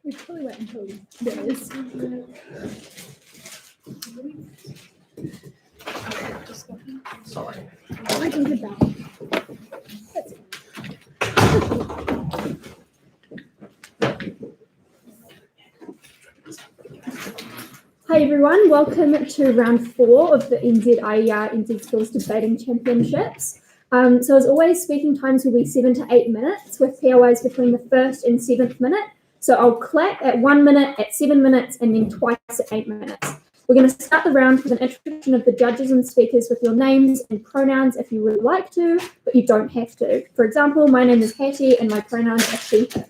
We probably wait until there is. Sorry. I can get that. That's it. Hi everyone, welcome to round 4 of the NZIER NZ Schools Debating Championships. So as always, speaking times will be 7 to 8 minutes with POIs between the 1st and 7th minute. So I'll clap at 1 minute, at 7 minutes, and then twice at 8 minutes. We're going to start the round with an introduction of the judges and speakers with your names and pronouns if you would like to, but you don't have to. For example, my name is Hattie and my pronouns are she, her.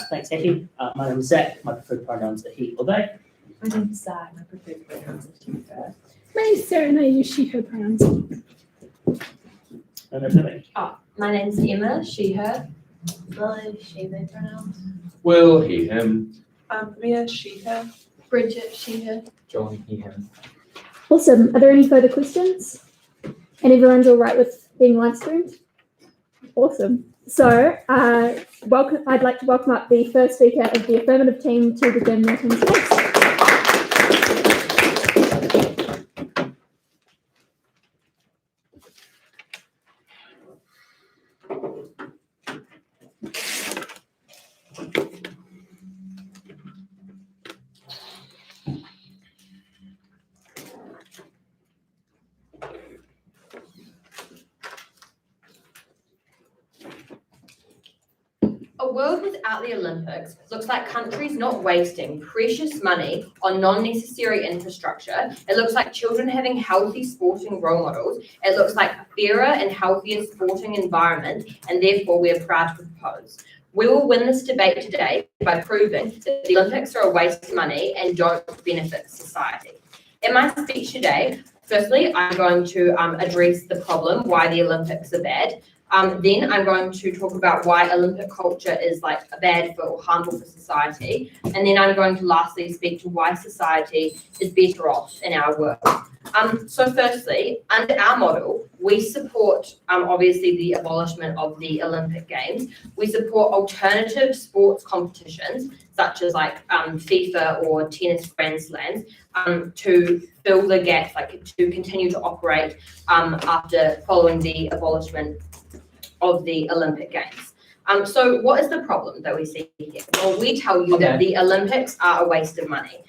Thanks, Hattie. My name is Zach. My preferred pronouns are he or they. My name is Zach. My preferred pronouns are she, her. My name is Sarah and I use she, her pronouns. And that's me. My name is Emma. She, her. Lily. She, they pronouns. Will, he, him. Mia, she, her. Bridget. She, her. John, he, him. Awesome. Are there any further questions? And everyone's all right with being live streamed? Awesome. So, welcome. I'd like to welcome up the first speaker of the Affirmative Team to begin their team's case. A world without the Olympics looks like countries not wasting precious money on non-necessary infrastructure. It looks like children having healthy sporting role models. It looks like a fairer and healthier sporting environment, and therefore we are proud to propose. We will win this debate today by proving that the Olympics are a waste of money and don't benefit society. In my speech today, firstly, I'm going to address the problem, why the Olympics are bad. Then I'm going to talk about why Olympic culture is like bad for or harmful for society. And then I'm going to lastly speak to why society is better off in our work. So firstly, under our model, we support obviously the abolishment of the Olympic Games. We support alternative sports competitions, such as like FIFA or tennis Grand Slams, to fill the gaps, like to continue to operate after following the abolishment of the Olympic Games. So what is the problem that we see here? Well, we tell you that the Olympics are a waste of money.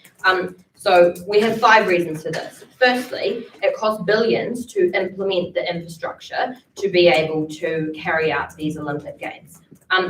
So we have 5 reasons for this. Firstly, it costs billions to implement the infrastructure to be able to carry out these Olympic Games.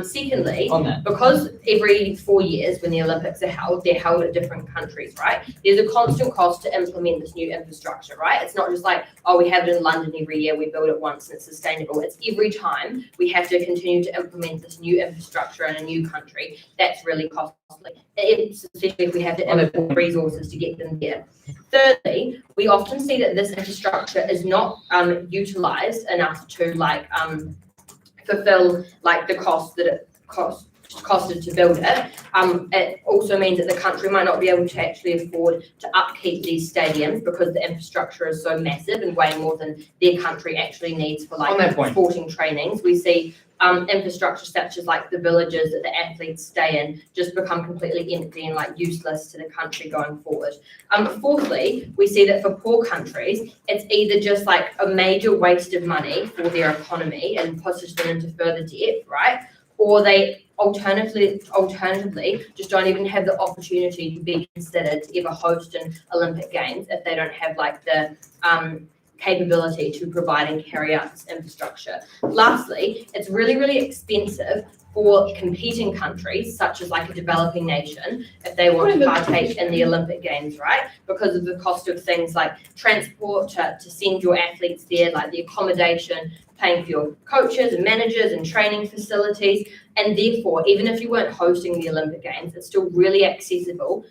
Secondly, because every 4 years when the Olympics are held, they're held at different countries, right? There's a constant cost to implement this new infrastructure, right? It's not just like, oh, we have it in London every year, we build it once and it's sustainable. It's every time we have to continue to implement this new infrastructure in a new country. That's really costly, especially if we have to import resources to get them there. Thirdly, we often see that this infrastructure is not utilised enough to fulfill like the cost that it costed to build it. It also means that the country might not be able to actually afford to upkeep these stadiums because the infrastructure is so massive and way more than their country actually needs for like sporting trainings. We see infrastructure such as like the villages that the athletes stay in just become completely empty and like useless to the country going forward. Fourthly, we see that for poor countries, it's either just like a major waste of money for their economy and pushes them into further debt, right? Or they alternatively just don't even have the opportunity to be considered to ever host an Olympic Games if they don't have like the capability to provide and carry out this infrastructure. Lastly, it's really, really expensive for competing countries, such as like a developing nation, if they want to partake in the Olympic Games, right? Because of the cost of things like transport to send your athletes there, like the accommodation, paying for your coaches and managers and training facilities. And therefore, even if you weren't hosting the Olympic Games, it's still really inaccessible,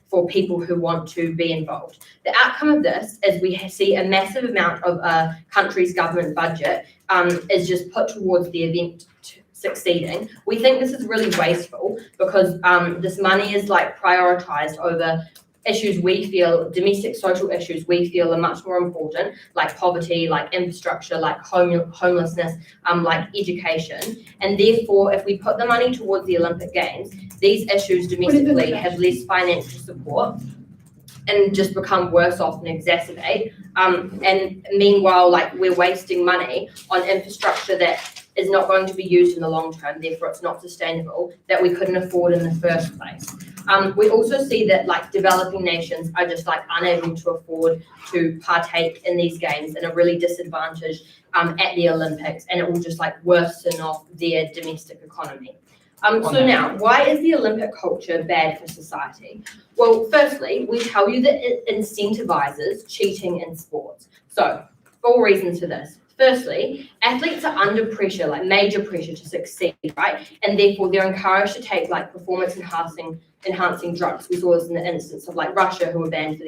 for people who want to be involved. The outcome of this is we see a massive amount of a country's government budget is just put towards the event succeeding. We think this is really wasteful because this money is like prioritized over issues we feel, domestic social issues we feel are much more important, like poverty, like infrastructure, like homelessness, like education. And therefore, if we put the money towards the Olympic Games, these issues domestically have less financial support and just become worse off and exacerbate. And meanwhile, like we're wasting money on infrastructure that is not going to be used in the long term, therefore it's not sustainable, that we couldn't afford in the first place. We also see that like developing nations are just like unable to afford to partake in these games and are really disadvantaged at the Olympics, and it will just like worsen off their domestic economy. So now, why is the Olympic culture bad for society? Well, firstly, we tell you that it incentivizes cheating in sports. So, 4 reasons for this. Firstly, athletes are under pressure, like major pressure to succeed, right? And therefore they're encouraged to take like performance enhancing drugs. We saw this in the instance of like Russia, who were banned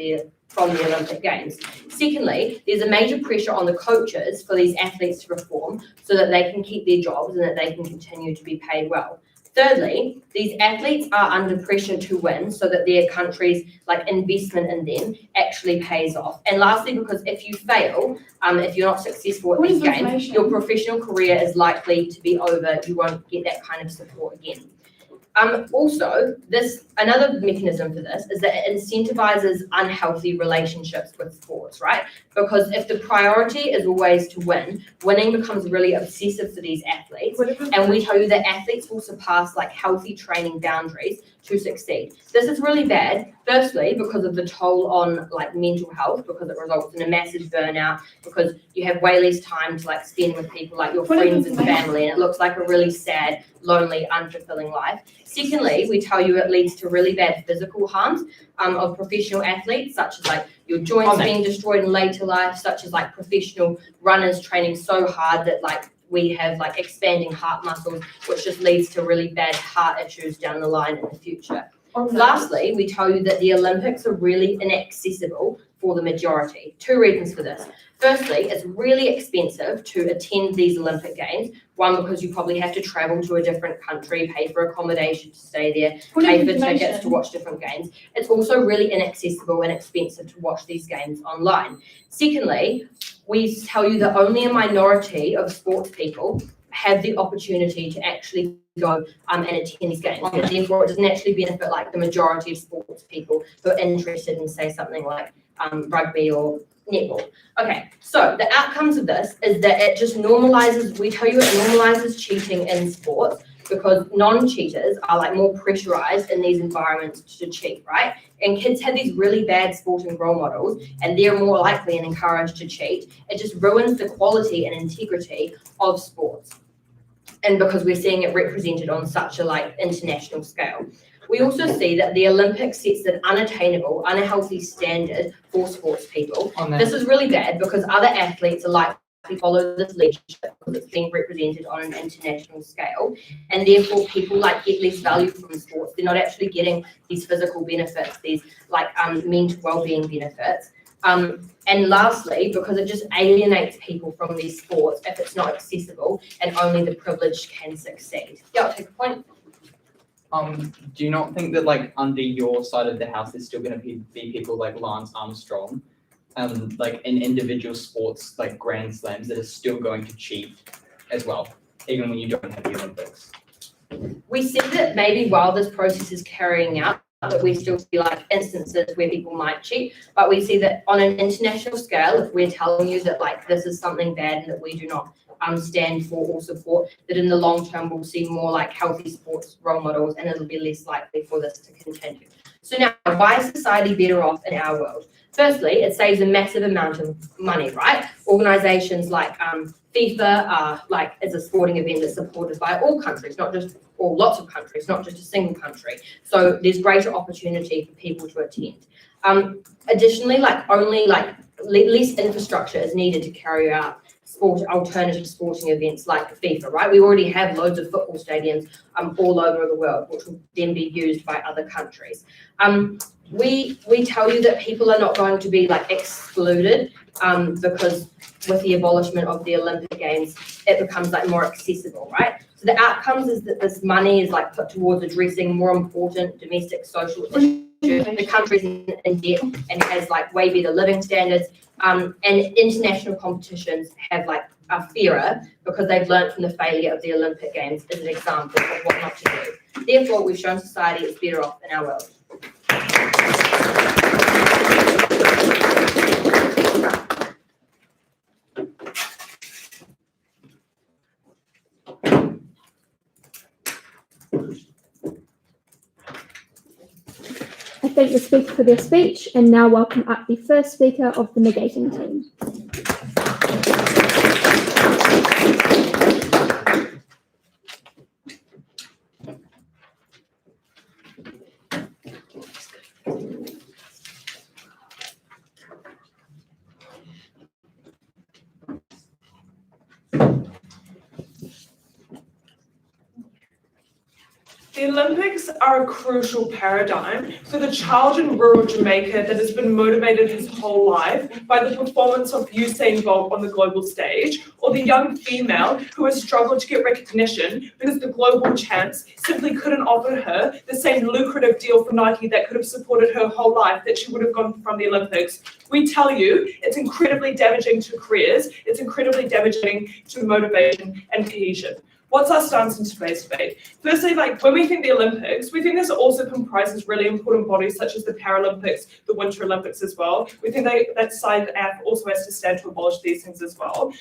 from the Olympic Games. Secondly, there's a major pressure on the coaches for these athletes to perform so that they can keep their jobs and that they can continue to be paid well. Thirdly, these athletes are under pressure to win so that their country's like investment in them actually pays off. And lastly, because if you fail, if you're not successful at these games, your professional career is likely to be over. You won't get that kind of support again. Also, another mechanism for this is that it incentivizes unhealthy relationships with sports, right? Because if the priority is always to win, winning becomes really obsessive for these athletes. And we tell you that athletes will surpass like healthy training boundaries to succeed. This is really bad, firstly, because of the toll on like mental health, because it results in a massive burnout, because you have way less time to like spend with people like your friends and family, and it looks like a really sad, lonely, unfulfilling life. Secondly, we tell you it leads to really bad physical harms of professional athletes, such as like your joints being destroyed in later life, such as like professional runners training so hard that like we have like expanding heart muscles, which just leads to really bad heart issues down the line in the future. Lastly, we tell you that the Olympics are really inaccessible for the majority. 2 reasons for this. Firstly, it's really expensive to attend these Olympic Games. One, because you probably have to travel to a different country, pay for accommodation to stay there, pay for tickets to watch different games. It's also really inaccessible and expensive to watch these games online. Secondly, we tell you that only a minority of sports people have the opportunity to actually go and attend these games. And therefore, it doesn't actually benefit like the majority of sports people who are interested in, say, something like rugby or netball. Okay, so the outcomes of this is that it just normalizes, we tell you it normalizes cheating in sports because non-cheaters are like more pressurized in these environments to cheat, right? And kids have these really bad sporting role models and they're more likely and encouraged to cheat. It just ruins the quality and integrity of sports. And because we're seeing it represented on such a like international scale. We also see that the Olympics sets an unattainable, unhealthy standard for sports people. This is really bad because other athletes are likely to follow this leadership because it's being represented on an international scale. And therefore people like get less value from sports. They're not actually getting these physical benefits, these like mental well-being benefits. And lastly, because it just alienates people from these sports if it's not accessible and only the privileged can succeed. Yeah, I'll take a point. Do you not think that like under your side of the house there's still going to be people like Lance Armstrong like in individual sports like Grand Slams that are still going to cheat as well, even when you don't have the Olympics? We see that maybe while this process is carrying out, that we still see like instances where people might cheat, but we see that on an international scale, if we're telling you that like this is something bad and that we do not stand for or support, that in the long term we'll see more like healthy sports role models and it'll be less likely for this to continue. So now, why is society better off in our world? Firstly, it saves a massive amount of money, right? Organizations like FIFA are like is a sporting event that's supported by all countries, not just or lots of countries, not just a single country. So there's greater opportunity for people to attend. Additionally, like only like less infrastructure is needed to carry out alternative sporting events like FIFA, right? We already have loads of football stadiums all over the world, which will then be used by other countries. We tell you that people are not going to be like excluded because with the abolishment of the Olympic Games, it becomes like more accessible, right? So the outcomes is that this money is like put towards addressing more important domestic social issues. The country's in debt and has like way better living standards, and international competitions have like are fairer because they've learned from the failure of the Olympic Games as an example of what not to do. Therefore, we've shown society is better off in our world. I thank the speaker for their speech and now welcome up the first speaker of the negating team. The Olympics are a crucial paradigm for the child in rural Jamaica that has been motivated his whole life by the performance of Usain Bolt on the global stage, or the young female who has struggled to get recognition because the global champs simply couldn't offer her the same lucrative deal for Nike that could have supported her whole life that she would have gone from the Olympics. We tell you it's incredibly damaging to careers, it's incredibly damaging to motivation and cohesion. What's our stance in today's debate? Firstly, like when we think the Olympics, we think this also comprises really important bodies such as the Paralympics, the Winter Olympics as well. We think that side app also has to stand to abolish these things as well.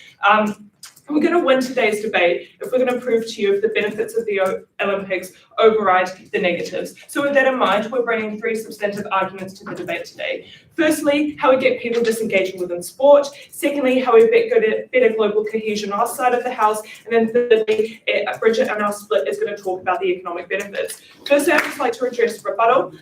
We're going to win today's debate if we're going to prove to you if the benefits of the Olympics override the negatives. So with that in mind, we're bringing 3 substantive arguments to the debate today. Firstly, how we get people disengaging within sport. Secondly, how we get better global cohesion on our side of the house. And then thirdly, Bridget and our split is going to talk about the economic benefits. Firstly, I'd just like to address rebuttal.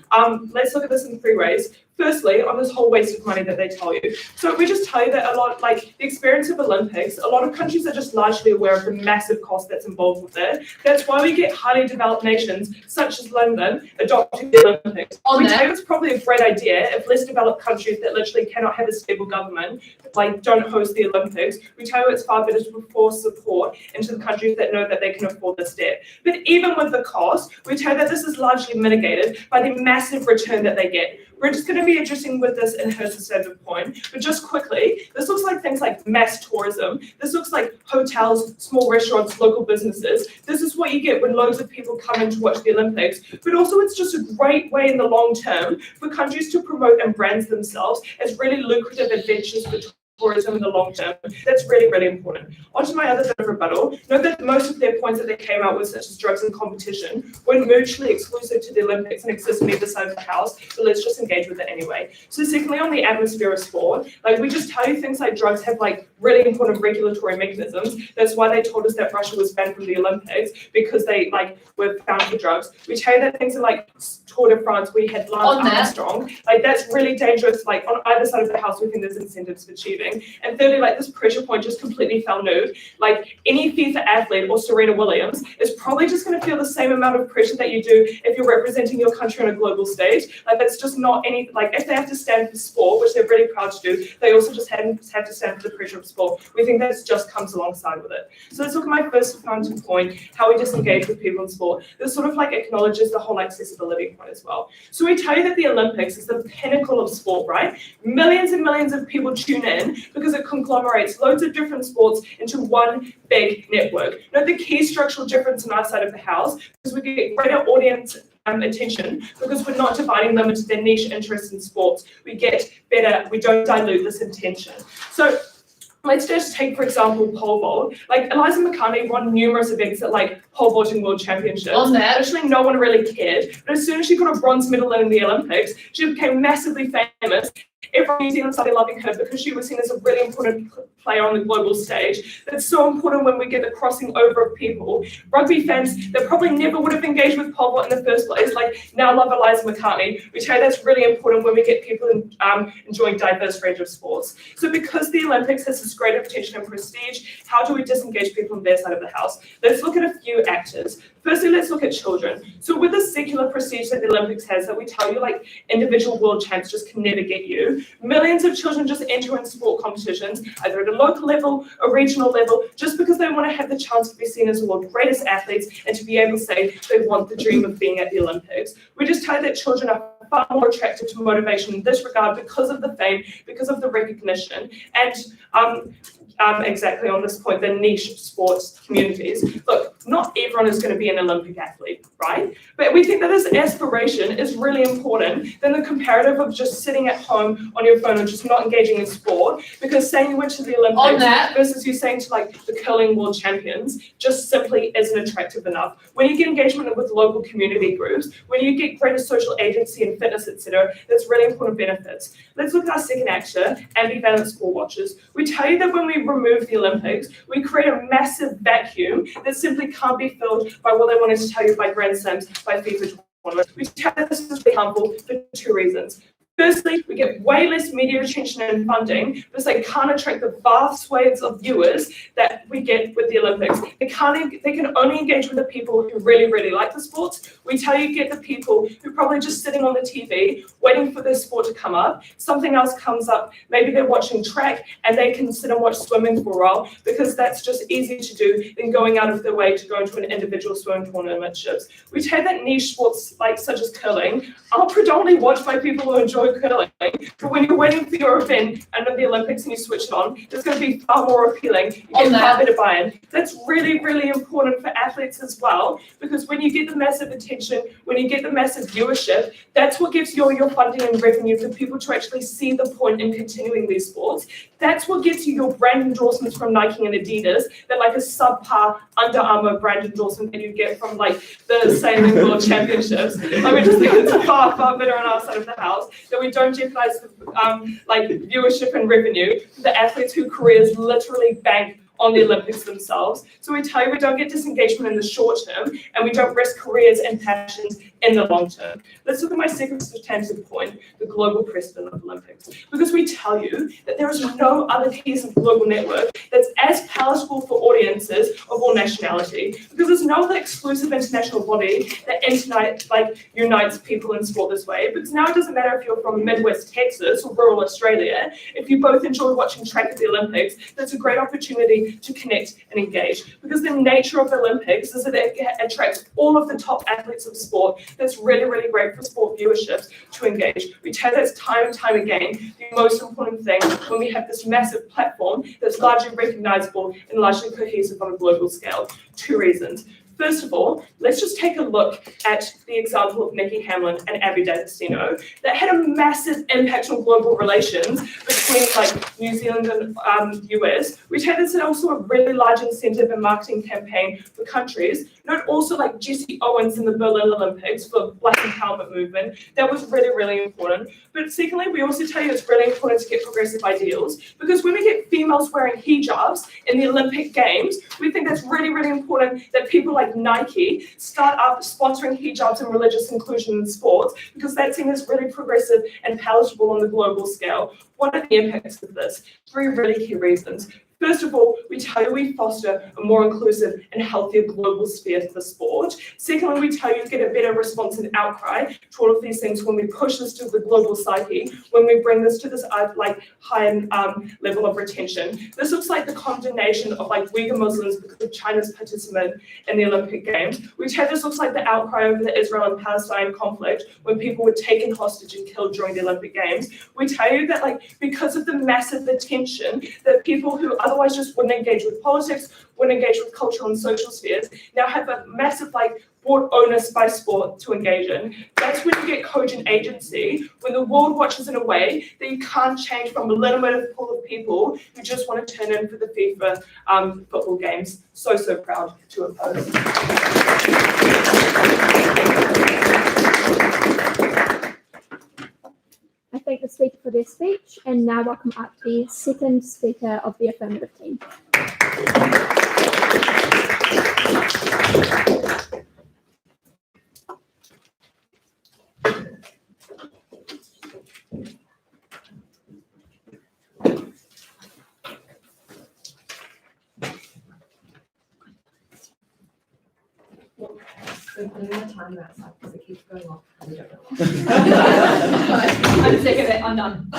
Let's look at this in 3 ways. Firstly, on this whole waste of money that they tell you. So we just tell you that a lot, like the experience of Olympics, a lot of countries are just largely aware of the massive cost that's involved with it. That's why we get highly developed nations, such as London, adopting the Olympics. We tell you it's probably a great idea if less developed countries that literally cannot have a stable government, like don't host the Olympics. We tell you it's far better to pour support into the countries that know that they can afford this debt. But even with the cost, we tell you that this is largely mitigated by the massive return that they get. We're just going to be addressing with this in her substantive point, but just quickly, this looks like things like mass tourism. This looks like hotels, small restaurants, local businesses. This is what you get when loads of people come in to watch the Olympics, but also it's just a great way in the long term for countries to promote and brand themselves as really lucrative adventures for tourism in the long term. That's really, really important. On to my other bit of rebuttal. Note that most of their points that they came out with, such as drugs and competition, were mutually exclusive to the Olympics and exist on either side of the house, but let's just engage with it anyway. So secondly, on the atmosphere of sport, like we just tell you things like drugs have like really important regulatory mechanisms. That's why they told us that Russia was banned from the Olympics, because they like were found for drugs. We tell you that things are like Tour de France, we had Lance Armstrong, like that's really dangerous. Like on either side of the house, we think there's incentives for achieving. And thirdly, like this pressure point just completely fell nude. Like any FIFA athlete or Serena Williams is probably just going to feel the same amount of pressure that you do if you're representing your country on a global stage. Like that's just not any, like if they have to stand for sport, which they're really proud to do, they also just have to stand for the pressure of sport. We think that just comes alongside with it. So let's look at my first founding point, how we disengage with people in sport. This sort of like acknowledges the whole accessibility point as well. So we tell you that the Olympics is the pinnacle of sport, right? Millions and millions of people tune in because it conglomerates loads of different sports into one big network. Note the key structural difference on our side of the house is we get greater audience attention because we're not dividing them into their niche interests in sports. We get better, we don't dilute this intention. So let's just take, for example, pole vault. Like Eliza McCartney won numerous events at like pole vaulting world championships. On that. Actually, no one really cared. But as soon as she got a bronze medal in the Olympics, she became massively famous. Everyone in New Zealand started loving her because she was seen as a really important player on the global stage. That's so important when we get the crossing over of people. Rugby fans that probably never would have engaged with pole vault in the first place, like now love Eliza McCartney. We tell you that's really important when we get people enjoying diverse range of sports. So because the Olympics has this greater potential and prestige, how do we disengage people on their side of the house? Let's look at a few actors. Firstly, let's look at children. So with the secular prestige that the Olympics has, that we tell you like individual world champs just can never get you, millions of children just enter in sport competitions, either at a local level, a regional level, just because they want to have the chance to be seen as the world's greatest athletes and to be able to say they want the dream of being at the Olympics. We just tell you that children are far more attracted to motivation in this regard because of the fame, because of the recognition, and exactly on this point, the niche sports communities. Look, not everyone is going to be an Olympic athlete, right? But we think that this aspiration is really important than the comparative of just sitting at home on your phone and just not engaging in sport, because saying you went to the Olympics versus you saying to like the curling world champions just simply isn't attractive enough. When you get engagement with local community groups, when you get greater social agency and fitness, etc., that's really important benefits. Let's look at our second actor, ambivalent sport watchers. We tell you that when we remove the Olympics, we create a massive vacuum that simply can't be filled by what they wanted to tell you by Grand Slams, by FIFA tournaments. We tell you this is really harmful for two reasons. Firstly, we get way less media attention and funding because they can't attract the vast swathes of viewers that we get with the Olympics. They can only engage with the people who really, really like the sports. We tell you get the people who probably just sitting on the TV waiting for their sport to come up. Something else comes up. Maybe they're watching track and they can sit and watch swimming for a while because that's just easy to do than going out of their way to go into an individual swimming tournament. We tell that niche sports like such as curling are predominantly watched by people who enjoy curling, but when you're waiting for your event under the Olympics and you switch it on, it's going to be far more appealing. You get far better buy-in. That's really, really important for athletes as well, because when you get the massive attention, when you get the massive viewership, that's what gives you your funding and revenue for people to actually see the point in continuing these sports. That's what gets you your brand endorsements from Nike and Adidas, that like a subpar Under Armour brand endorsement that you get from like the Sailing World Championships. I mean, just think it's far, far better on our side of the house, that we don't jeopardize the like viewership and revenue for the athletes whose careers literally bank on the Olympics themselves. So we tell you we don't get disengagement in the short term and we don't risk careers and passions in the long term. Let's look at my second substantive point, the global precedent of Olympics. Because we tell you that there is no other piece of global network that's as palatable for audiences of all nationality. Because there's no other exclusive international body that unites people in sport this way. Because now it doesn't matter if you're from Midwest Texas or rural Australia, if you both enjoy watching track at the Olympics, that's a great opportunity to connect and engage. Because the nature of the Olympics is that it attracts all of the top athletes of sport. That's really, really great for sport viewerships to engage. We tell that's time and time again the most important thing when we have this massive platform that's largely recognizable and largely cohesive on a global scale. Two reasons. First of all, let's just take a look at the example of Nikki Hamlin and Abby D'Agostino that had a massive impact on global relations between like New Zealand and US, which had this also a really large incentive and marketing campaign for countries. Note also like Jesse Owens in the Berlin Olympics for Black empowerment movement. That was really, really important. But secondly, we also tell you it's really important to get progressive ideals, because when we get females wearing hijabs in the Olympic Games, we think that's really, really important that people like Nike start up sponsoring hijabs and religious inclusion in sports, because that's seen as really progressive and palatable on the global scale. What are the impacts of this? Three really key reasons. First of all, we tell you we foster a more inclusive and healthier global sphere for sport. Secondly, we tell you get a better response and outcry to all of these things when we push this to the global psyche, when we bring this to this like high level of retention. This looks like the condemnation of like Uyghur Muslims because of China's participation in the Olympic Games. We tell this looks like the outcry over the Israel and Palestine conflict when people were taken hostage and killed during the Olympic Games. We tell you that like because of the massive attention that people who otherwise just wouldn't engage with politics, wouldn't engage with cultural and social spheres, now have a massive like broad onus by sport to engage in. That's when you get cogent agency, when the world watches in a way that you can't change from a limited pool of people who just want to turn in for the FIFA football games. So proud to oppose. I thank the speaker for for their speech, and now welcome up the second speaker of the Affirmative Team. We're putting the timer outside because it keeps going off. And we don't know. I'm sick of it, I'm done.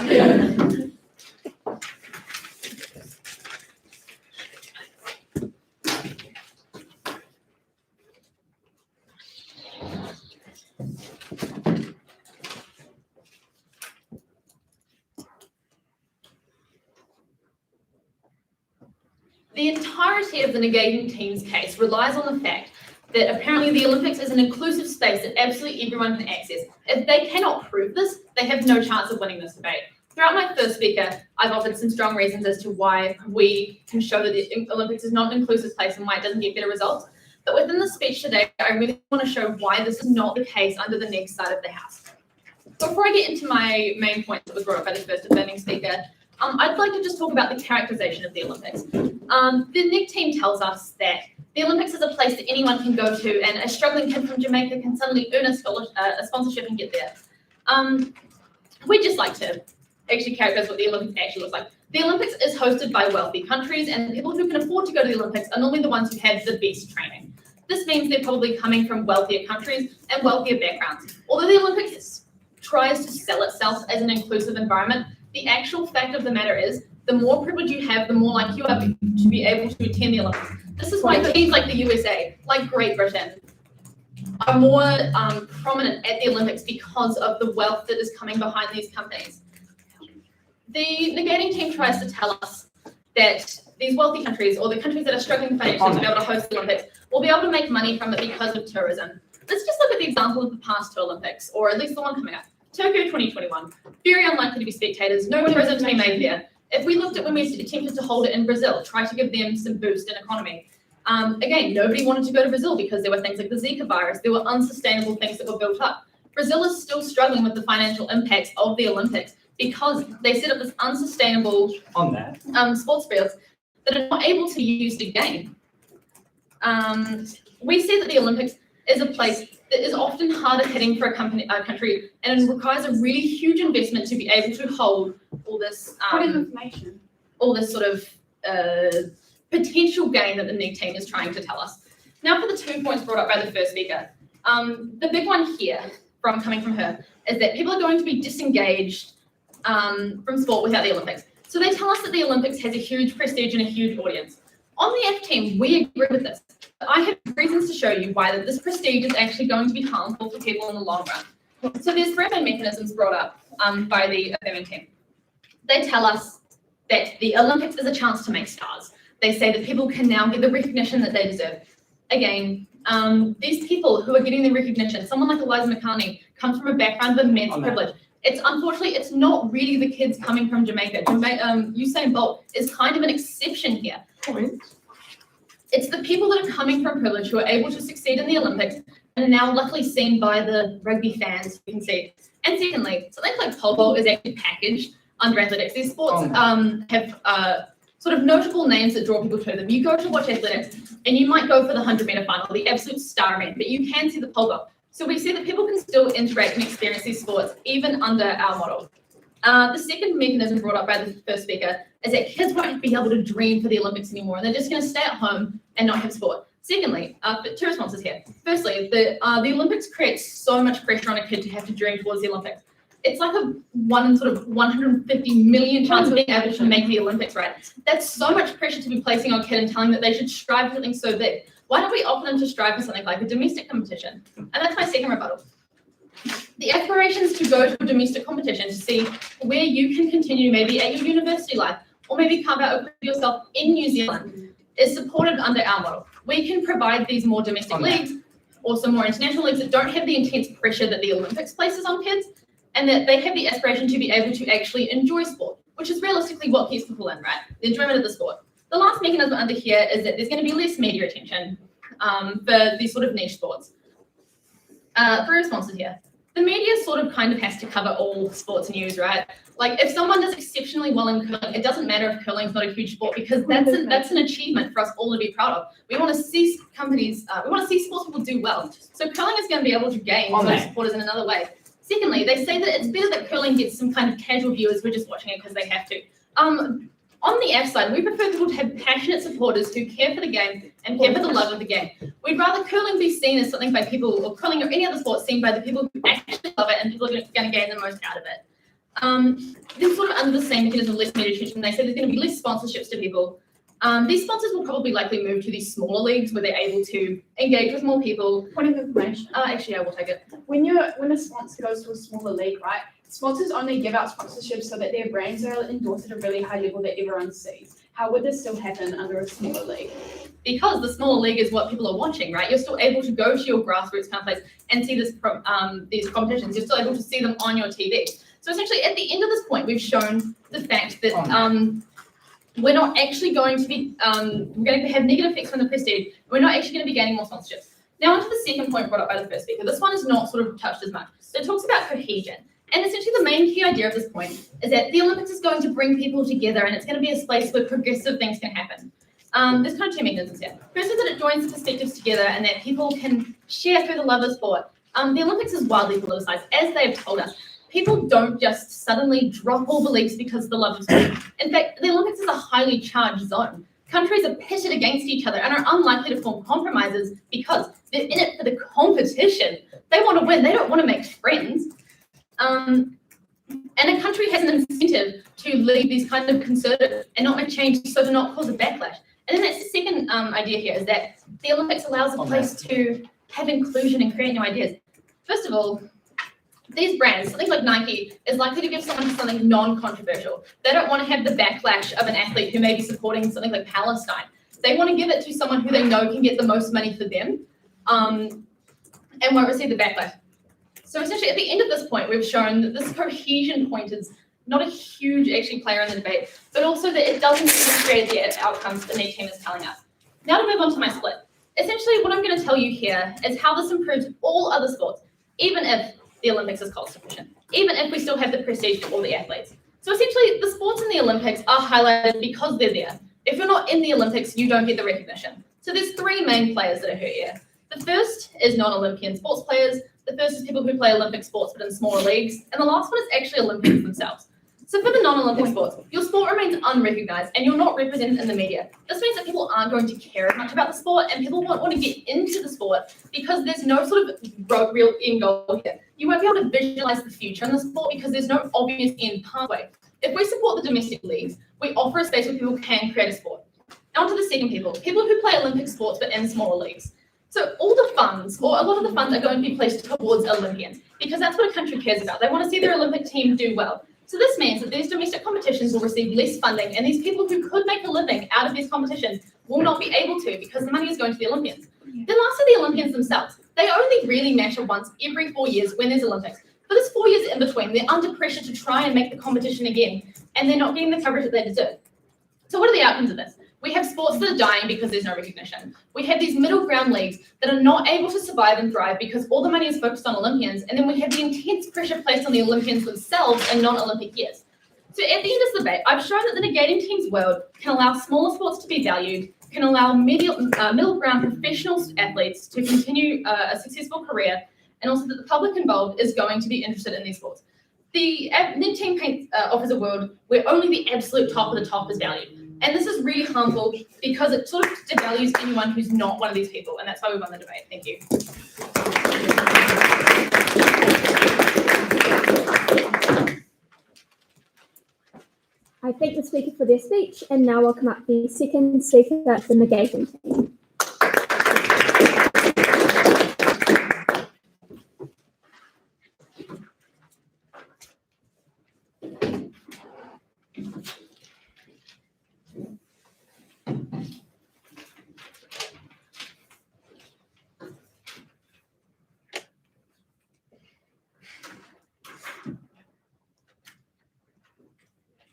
The entirety of the negating team's case relies on the fact that apparently the Olympics is an inclusive space that absolutely everyone can access. If they cannot prove this, they have no chance of winning this debate. Throughout my first speaker, I've offered some strong reasons as to why we can show that the Olympics is not an inclusive place and why it doesn't get better results. But within the speech today, I really want to show why this is not the case under the next side of the house. Before I get into my main points that were brought up by the first defending speaker, I'd like to just talk about the characterization of the Olympics. The NIC team tells us that the Olympics is a place that anyone can go to, and a struggling kid from Jamaica can suddenly earn a sponsorship and get there. We'd just like to actually characterize what the Olympics actually looks like. The Olympics is hosted by wealthy countries, and the people who can afford to go to the Olympics are normally the ones who have the best training. This means they're probably coming from wealthier countries and wealthier backgrounds. Although the Olympics tries to sell itself as an inclusive environment, the actual fact of the matter is, the more privilege you have, the more likely you are to be able to attend the Olympics. This is why teams like the USA, like Great Britain, are more prominent at the Olympics because of the wealth that is coming behind these companies. The negating team tries to tell us that these wealthy countries, or the countries that are struggling financially to be able to host the Olympics, will be able to make money from it because of tourism. Let's just look at the example of the past two Olympics, or at least the one coming up. Tokyo 2021, very unlikely to be spectators, no tourism to be made there. If we looked at when we attempted to hold it in Brazil, try to give them some boost in economy. Again, nobody wanted to go to Brazil because there were things like the Zika virus, there were unsustainable things that were built up. Brazil is still struggling with the financial impacts of the Olympics because they set up this unsustainable sports fields that are not able to use the game. We see that the Olympics is a place that is often harder hitting for a country, and it requires a really huge investment to be able to hold all this all this sort of potential gain that the NIG team is trying to tell us. Now for the 2 points brought up by the first speaker. The big one here, coming from her, is that people are going to be disengaged from sport without the Olympics. So they tell us that the Olympics has a huge prestige and a huge audience. On the F team, we agree with this. I have reasons to show you why that this prestige is actually going to be harmful for people in the long run. So there's 3 main mechanisms brought up by the Affirmative team. They tell us that the Olympics is a chance to make stars. They say that people can now get the recognition that they deserve. Again, these people who are getting the recognition, someone like Eliza McCartney, comes from a background of immense privilege. Unfortunately, it's not really the kids coming from Jamaica. Usain Bolt is kind of an exception here. It's the people that are coming from privilege who are able to succeed in the Olympics and are now luckily seen by the rugby fans, you can see. And secondly, something like pole vault is actually packaged under athletics. These sports have sort of notable names that draw people to them. You go to watch athletics and you might go for the 100-meter final, the absolute star event, but you can see the pole vault. So we see that people can still interact and experience these sports even under our model. The second mechanism brought up by the first speaker is that kids won't be able to dream for the Olympics anymore, and they're just going to stay at home and not have sport. Secondly, 2 responses here. Firstly, the Olympics creates so much pressure on a kid to have to dream towards the Olympics. It's like a 150 million chance of being able to make the Olympics, right? That's so much pressure to be placing on a kid and telling them that they should strive for something so big. Why don't we opt them to strive for something like a domestic competition? And that's my second rebuttal. The aspirations to go to a domestic competition to see where you can continue maybe at your university life or maybe carve out a career for yourself in New Zealand is supported under our model. We can provide these more domestic leagues or some more international leagues that don't have the intense pressure that the Olympics places on kids, and that they have the aspiration to be able to actually enjoy sport, which is realistically what keeps people in, right? The enjoyment of the sport. The last mechanism under here is that there's going to be less media attention for these sort of niche sports. 3 responses here. the media sort of kind of has to cover all sports news, right? Like if someone does exceptionally well in curling, it doesn't matter if curling is not a huge sport because that's an achievement for us all to be proud of. We want to see we want to see sports people do well. So curling is going to be able to gain those supporters in another way. Secondly, they say that it's better that curling gets some kind of casual viewers who are just watching it because they have to. On the F side, we prefer people to have passionate supporters who care for the game and care for the love of the game. We'd rather curling be seen as something by people, or curling or any other sport seen by the people who actually love it and people are going to gain the most out of it. They're sort of under the same mechanism of less media attention. They say there's going to be less sponsorships to people. These sponsors will probably likely move to these smaller leagues where they're able to engage with more people. Point of information. Actually, I will take it. When a sponsor goes to a smaller league, right? Sponsors only give out sponsorships so that their brands are endorsed at a really high level that everyone sees. How would this still happen under a smaller league? Because the smaller league is what people are watching, right? You're still able to go to your grassroots kind of place and see these competitions. You're still able to see them on your TV. So essentially, at the end of this point, we've shown the fact that we're not actually going to be, we're going to have negative effects on the prestige. We're not actually going to be gaining more sponsorships. Now onto the second point brought up by the first speaker. This one is not sort of touched as much. So it talks about cohesion. And essentially the main key idea of this point is that the Olympics is going to bring people together and it's going to be a space where progressive things can happen. There's kind of two mechanisms here. First is that it joins the perspectives together and that people can share through the love of sport. The Olympics is widely politicized, as they've told us. People don't just suddenly drop all beliefs because of the love of sport. In fact, the Olympics is a highly charged zone. Countries are pitted against each other and are unlikely to form compromises because they're in it for the competition. They want to win. They don't want to make friends. And a country has an incentive to lead these kind of conservative and not make changes so to not cause a backlash. And then that's the second idea here is that the Olympics allows a place to have inclusion and create new ideas. First of all, these brands, something like Nike, is likely to give someone something non-controversial. They don't want to have the backlash of an athlete who may be supporting something like Palestine. They want to give it to someone who they know can get the most money for them and won't receive the backlash. So essentially, at the end of this point, we've shown that this cohesion point is not a huge actually player in the debate, but also that it doesn't create the outcomes the NEAT team is telling us. Now to move on to my split. Essentially, what I'm going to tell you here is how this improves all other sports, even if the Olympics is cost efficient, even if we still have the prestige for all the athletes. So essentially, the sports in the Olympics are highlighted because they're there. If you're not in the Olympics, you don't get the recognition. So there's three main players that are hurt here. The first is non-Olympian sports players. The first is people who play Olympic sports but in smaller leagues. And the last one is actually Olympians themselves. So for the non-Olympic sports, your sport remains unrecognized and you're not represented in the media. This means that people aren't going to care as much about the sport and people won't want to get into the sport because there's no sort of real end goal here. You won't be able to visualize the future in the sport because there's no obvious end pathway. If we support the domestic leagues, we offer a space where people can create a sport. Now to the second people who play Olympic sports but in smaller leagues. So all the funds, or a lot of the funds are going to be placed towards Olympians because that's what a country cares about. They want to see their Olympic team do well. So this means that these domestic competitions will receive less funding and these people who could make a living out of these competitions will not be able to because the money is going to the Olympians. Then lastly, the Olympians themselves. They only really matter once every 4 years when there's Olympics. For this 4 years in between, they're under pressure to try and make the competition again and they're not getting the coverage that they deserve. So what are the outcomes of this? We have sports that are dying because there's no recognition. We have these middle ground leagues that are not able to survive and thrive because all the money is focused on Olympians, and then we have the intense pressure placed on the Olympians themselves in non-Olympic years. So at the end of this debate, I've shown that the negating team's world can allow smaller sports to be valued, can allow middle ground professional athletes to continue a successful career, and also that the public involved is going to be interested in these sports. The NEAT team offers a world where only the absolute top of the top is valued. And this is really harmful because it sort of devalues anyone who's not one of these people. And that's why we won the debate. Thank you. I thank the speaker for their speech and now welcome up the second speaker, the negating team.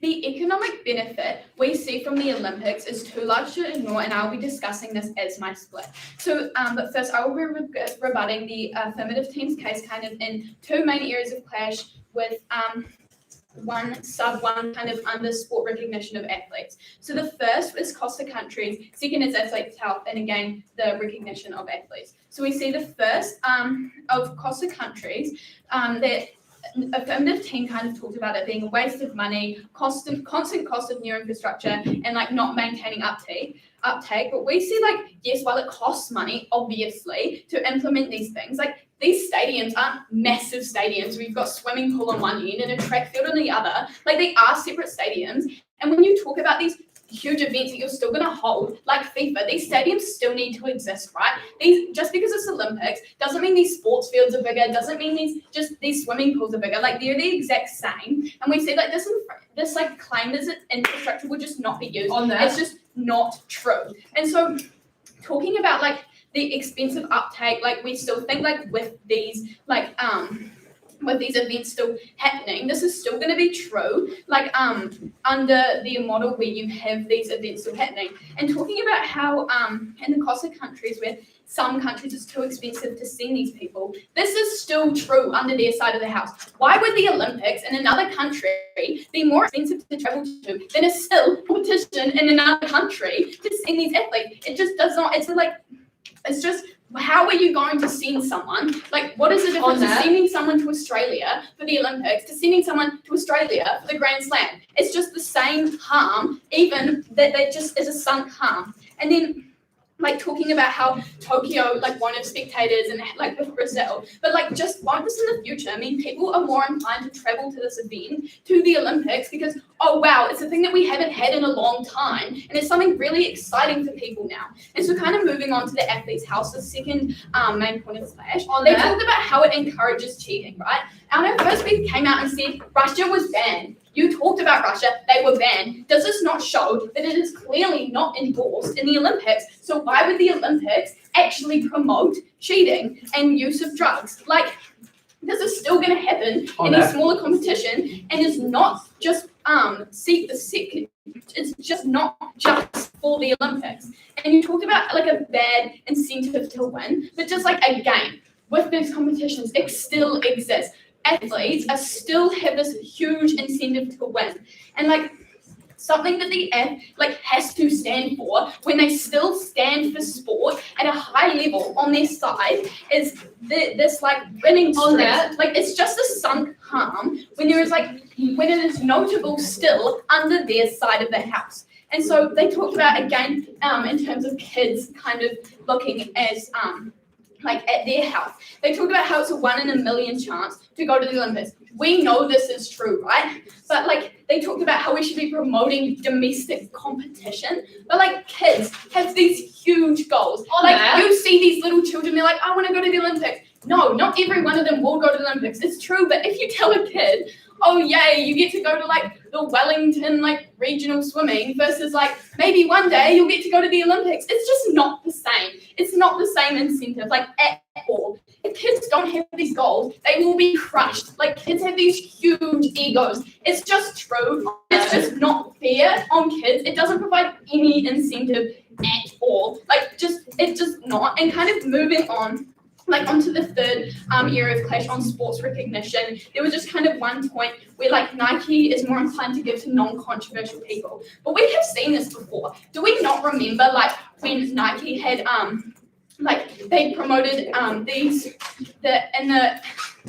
The the economic benefit we see from the Olympics is too large to ignore, and I'll be discussing this as my split. So, but first I will be rebutting the affirmative team's case kind of in two main areas of clash with one kind of under sport recognition of athletes. So the first is cost to countries, second is athletes' health, and again, the recognition of athletes. So we see the first of cost to countries that affirmative team kind of talked about it being a waste of money, constant cost of new infrastructure, and like not maintaining uptake. But we see like, yes, while it costs money, obviously, to implement these things, like these stadiums aren't massive stadiums. We've got swimming pool on one end and a track field on the other. Like they are separate stadiums. And when you talk about these huge events that you're still going to hold, like FIFA, these stadiums still need to exist, right? Just because it's Olympics doesn't mean these sports fields are bigger, doesn't mean these swimming pools are bigger. Like they're the exact same. And we see like this like claim that infrastructure would just not be used. It's just not true. And so talking about like the expensive uptake, like we still think like with these events still happening, this is still going to be true, like under the model where you have these events still happening. And talking about how in the cost of countries where some countries it's too expensive to send these people, this is still true under their side of the house. Why would the Olympics in another country be more expensive to travel to than a still competition in another country to send these athletes? It just does not, it's just, how are you going to send someone? Like, what is the difference of sending someone to Australia for the Olympics to sending someone to Australia for the Grand Slam? It's just the same harm, even that just is a sunk harm. And then, like, talking about how Tokyo, like, won't have spectators and, like, with Brazil, but, like, just won't this in the future? I mean, people are more inclined to travel to this event, to the Olympics, because, oh, wow, it's a thing that we haven't had in a long time, and it's something really exciting for people now. And so kind of moving on to the athletes' house, the second main point of clash, talked about how it encourages cheating, right? Our first speaker came out and said Russia was banned. You talked about Russia, they were banned. Does this not show that it is clearly not endorsed in the Olympics? So why would the Olympics actually promote cheating and use of drugs? Like, this is still going to happen in a smaller competition, and it's not just it's just not just for the Olympics. And you talked about like a bad incentive to win, but just like again, with these competitions, it still exists. Athletes still have this huge incentive to win, and like something that the has to stand for when they still stand for sport at a high level on their side is this like winning streak. Like it's just a sunk harm when there is when it is notable still under their side of the house. And so they talked about again in terms of kids kind of looking as at their health. They talk about how it's a 1 in a million chance to go to the Olympics. We know this is true, right? But they talked about how we should be promoting domestic competition. But kids have these huge goals. You see these little children, they're like, I want to go to the Olympics. No, not every one of them will go to the Olympics. It's true, but if you tell a kid, oh yay, you get to go to the Wellington regional swimming versus maybe one day you'll get to go to the Olympics. It's just not the same. It's not the same incentive at all. If kids don't have these goals, they will be crushed. Kids have these huge egos. It's just true. It's just not fair on kids. It doesn't provide any incentive at all. It's just not. And kind of moving on. Onto the third area of clash on sports recognition, there was just kind of one point where Nike is more inclined to give to non-controversial people. But we have seen this before. Do we not remember when Nike had they promoted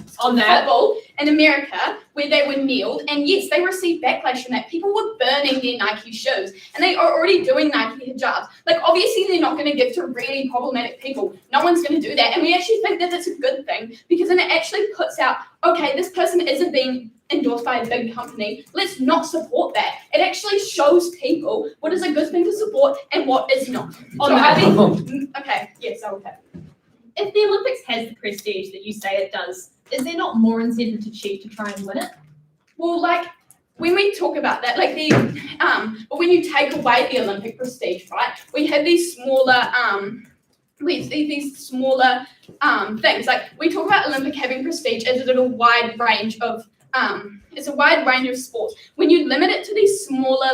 football in America where they were kneeled, and yes, they received backlash from that. People were burning their Nike shoes, and they are already doing Nike hijabs. Obviously, they're not going to give to really problematic people. No one's going to do that, and we actually think that it's a good thing because then it actually puts out, okay, this person isn't being endorsed by a big company. Let's not support that. It actually shows people what is a good thing to support and what is not. Okay, yes, okay. If the Olympics has the prestige that you say it does, is there not more incentive to cheat to try and win it? Well, when we talk about that, but when you take away the Olympic prestige, right, we have these smaller, things. We talk about Olympic having prestige as a little wide range of it's a wide range of sports. When you limit it to these smaller,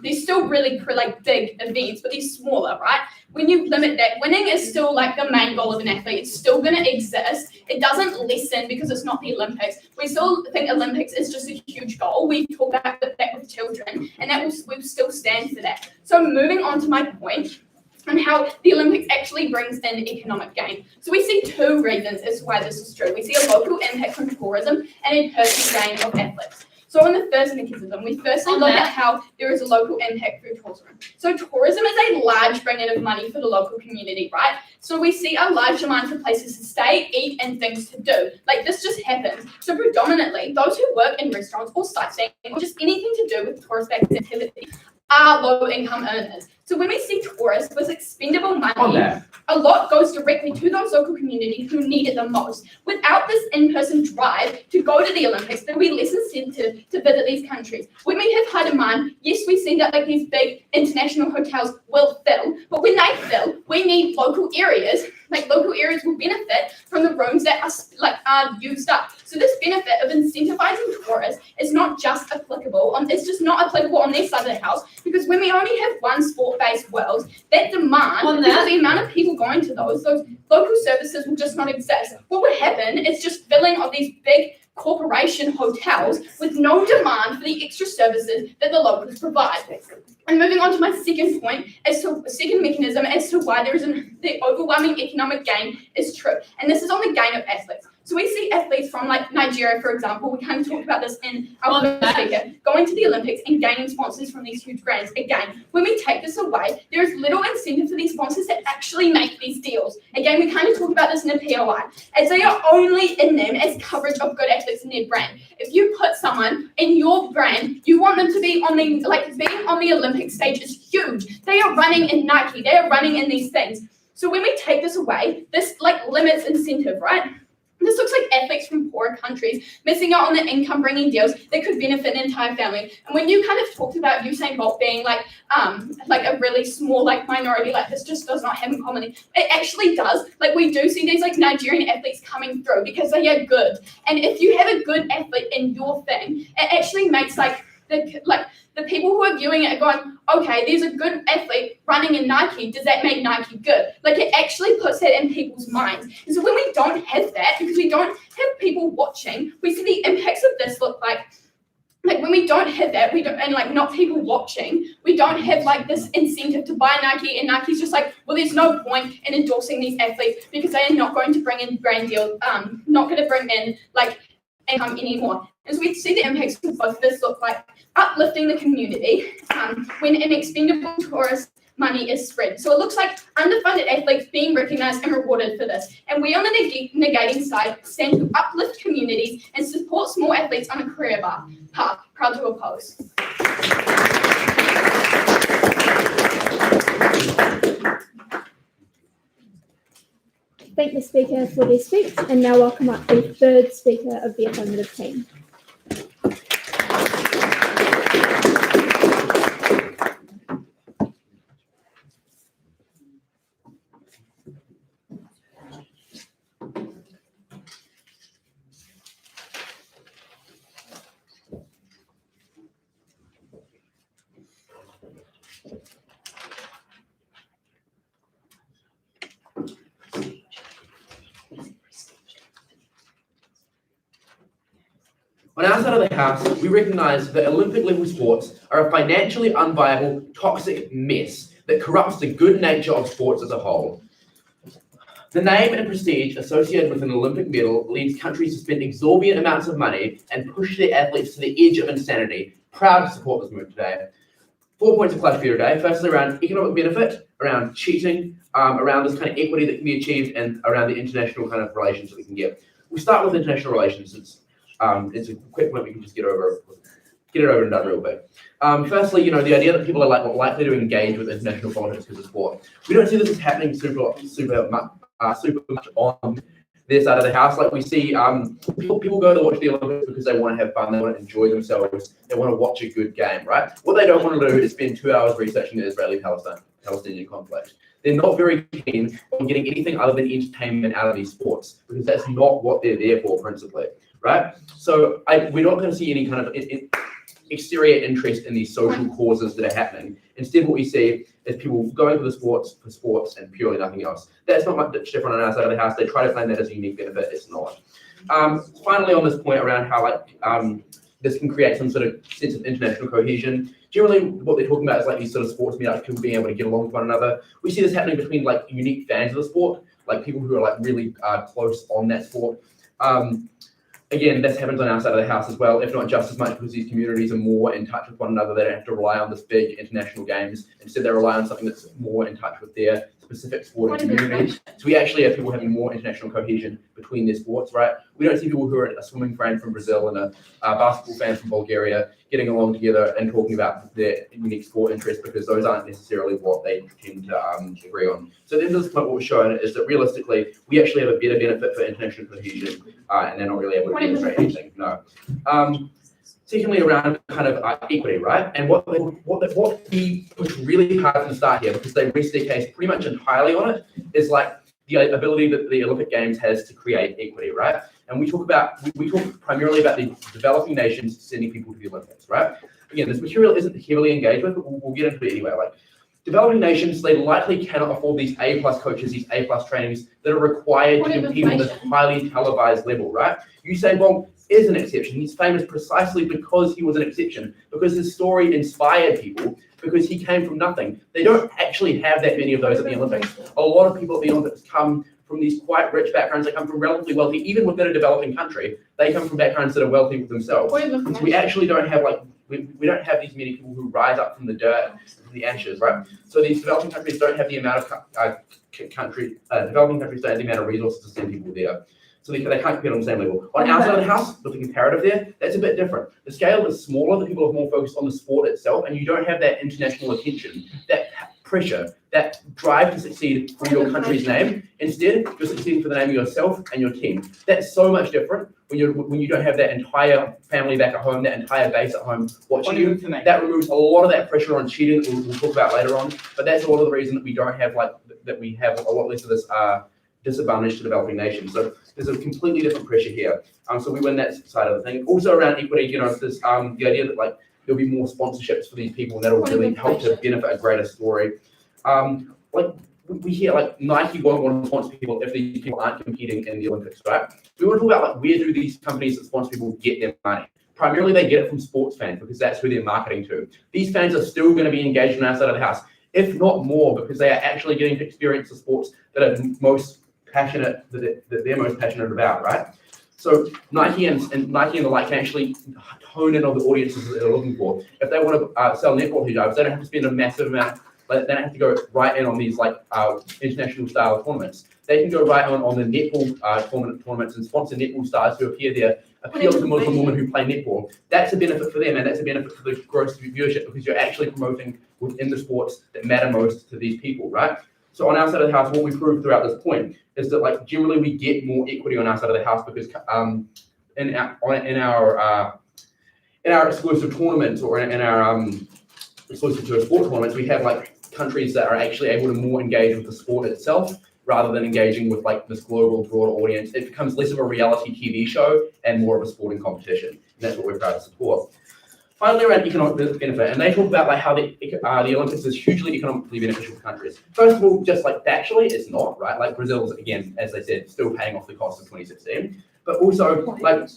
these still really big events, but these smaller, right? When you limit that, winning is still like the main goal of an athlete. It's still going to exist. It doesn't lessen because it's not the Olympics. We still think Olympics is just a huge goal. We talk about that with children, and we still stand for that. So moving on to my point on how the Olympics actually brings in economic gain. So we see two reasons as to why this is true. We see a local impact from tourism and a personal gain of athletes. So in the first mechanism, we firstly look at how there is a local impact through tourism. So tourism is a large bring-in of money for the local community, right? So we see a large demand for places to stay, eat, and things to do. Like this just happens. So predominantly, those who work in restaurants or sightseeing or just anything to do with tourist-based activity are low-income earners. So when we see tourists with expendable money, a lot goes directly to those local communities who need it the most. Without this in-person drive to go to the Olympics, there will be less incentive to visit these countries. When we have high demand, yes, we see that these big international hotels will fill, but when they fill, we need local areas. Local areas will benefit from the rooms that are used up. So this benefit of incentivizing tourists is not just applicable it's just not applicable on their side of the house, because when we only have one sport-based world, that demand, because the amount of people going to those local services will just not exist. What would happen is just filling of these big corporation hotels with no demand for the extra services that the locals provide. And moving on to my second point, second mechanism as to why the overwhelming economic gain is true. And this is on the gain of athletes. So we see athletes from Nigeria, for example, we kind of talked about this in our first speaker, going to the Olympics and gaining sponsors from these huge brands. Again, when we take this away, there is little incentive for these sponsors to actually make these deals. Again, we kind of talked about this in a POI, as they are only in them as coverage of good athletes in their brand. If you put someone in your brand, you want them to be on the, being on the Olympic stage is huge. They are running in Nike, they are running in these things. So when we take this away, this limits incentive, right? This looks like athletes from poorer countries missing out on the income-bringing deals that could benefit an entire family. And when you kind of talked about Usain Bolt being a really small minority, this just does not happen commonly. It actually does. We do see these Nigerian athletes coming through because they are good. And if you have a good athlete in your thing, it actually makes the people who are viewing it are going, okay, there's a good athlete running in Nike. Does that make Nike good? It actually puts that in people's minds. And so when we don't have that, because we don't have people watching, we see the impacts of this look like when we don't have that, we don't, and not people watching, we don't have this incentive to buy Nike, and Nike's just well, there's no point in endorsing these athletes because they are not going to bring in brand deals, not going to bring in income anymore. As we see the impacts of both this look like uplifting the community when an expendable tourist money is spread. So it looks like underfunded athletes being recognised and rewarded for this. And we on the negating side stand to uplift communities and support small athletes on a career path. Proud to oppose. Thank the speaker for their speech, and now welcome up the third speaker of the Affirmative Team. On our side of the house, we recognise that Olympic-level sports are a financially unviable, toxic mess that corrupts the good nature of sports as a whole. The name and prestige associated with an Olympic medal leads countries to spend exorbitant amounts of money and push their athletes to the edge of insanity. Proud to support this move today. 4 points of clash for you today. Firstly, around economic benefit, around cheating, around this kind of equity that can be achieved, and around the international kind of relations that we can get. We'll start with international relations. It's a quick point we can just get it over and done real quick. Firstly, the idea that people are likely to engage with international politics because of sport. We don't see this as happening super much on their side of the house. We see people go to watch the Olympics because they want to have fun, they want to enjoy themselves, they want to watch a good game, right? What they don't want to do is spend 2 hours researching the Israeli-Palestinian conflict. They're not very keen on getting anything other than entertainment out of these sports because that's not what they're there for principally. right? So we're not going to see any kind of exterior interest in these social causes that are happening. Instead, what we see is people going for sports and purely nothing else. That's not much different on our side of the house. They try to claim that as a unique benefit. It's not. Finally, on this point around how this can create some sort of sense of international cohesion. Generally, what they're talking about is like these sort of sports meetups, people being able to get along with one another. We see this happening between like unique fans of the sport, like people who are like really close on that sport. Again, this happens on our side of the house as well, if not just as much, because these communities are more in touch with one another. They don't have to rely on this big international games. Instead, they rely on something that's more in touch with their specific sporting community. So we actually have people having more international cohesion between their sports, right? We don't see people who are a swimming fan from Brazil and a basketball fan from Bulgaria getting along together and talking about their unique sport interests, because those aren't necessarily what they tend to agree on. So at the end of this point, what we're showing is that realistically, we actually have a better benefit for international cohesion, and they're not really able to demonstrate anything. No. Secondly, around kind of equity, right? And what we push really hard from the start here, because they rest their case pretty much entirely on it, is like the ability that the Olympic Games has to create equity, right? And we talk primarily about the developing nations sending people to the Olympics, right? Again, this material isn't heavily engaged with, but we'll get into it anyway. Like developing nations, they likely cannot afford these A+ coaches, these A+ trainings that are required to compete on this highly televised level, right? You say, well, is an exception. He's famous precisely because he was an exception, because his story inspired people, because he came from nothing. They don't actually have that many of those at the Olympics. A lot of people at the Olympics come from these quite rich backgrounds. They come from relatively wealthy, even within a developing country. They come from backgrounds that are wealthy with themselves. So we actually don't have we don't have these many people who rise up from the dirt, from the ashes, right? So these developing countries don't have the amount of developing countries don't have the amount of resources to send people there. So they can't compete on the same level. On our side of the house, with the comparative there, that's a bit different. The scale is smaller, the people are more focused on the sport itself, and you don't have that international attention, that pressure, that drive to succeed for your country's name. Instead, you're succeeding for the name of yourself and your team. That's so much different when you don't have that entire family back at home, that entire base at home watching you. That removes a lot of that pressure on cheating that we'll talk about later on. But that's a lot of the reason that we don't have that we have a lot less of this disadvantage to developing nations. So there's a completely different pressure here. So we win that side of the thing. Also around equity, there's the idea that like there'll be more sponsorships for these people, and that'll really help to benefit a greater story. Like we hear like Nike won't want to sponsor people if these people aren't competing in the Olympics, right? We want to talk about like where do these companies that sponsor people get their money? Primarily they get it from sports fans, because that's who they're marketing to. These fans are still going to be engaged on our side of the house, if not more, because they are actually getting to experience the sports that are most passionate, that they're most passionate about, right? So Nike and the like can actually hone in on the audiences that they're looking for. If they want to sell netball hijabs, they don't have to spend a massive amount. They don't have to go right in on these like international style tournaments. They can go right on the netball tournaments and sponsor netball stars who appear there, appeal to Muslim women who play netball. That's a benefit for them, and that's a benefit for the gross viewership, because you're actually promoting within the sports that matter most to these people, right? So on our side of the house, what we proved throughout this point is that like generally we get more equity on our side of the house, because in our exclusive tournaments, or in our exclusive to a sport tournaments, we have like countries that are actually able to more engage with the sport itself, rather than engaging with like this global broader audience. It becomes less of a reality TV show and more of a sporting competition. And that's what we're proud to support. Finally, around economic benefit, and they talk about like how the Olympics is hugely economically beneficial for countries. First of all, just like factually, it's not, right? Like Brazil's, again, as they said, still paying off the cost of 2016. But also, like,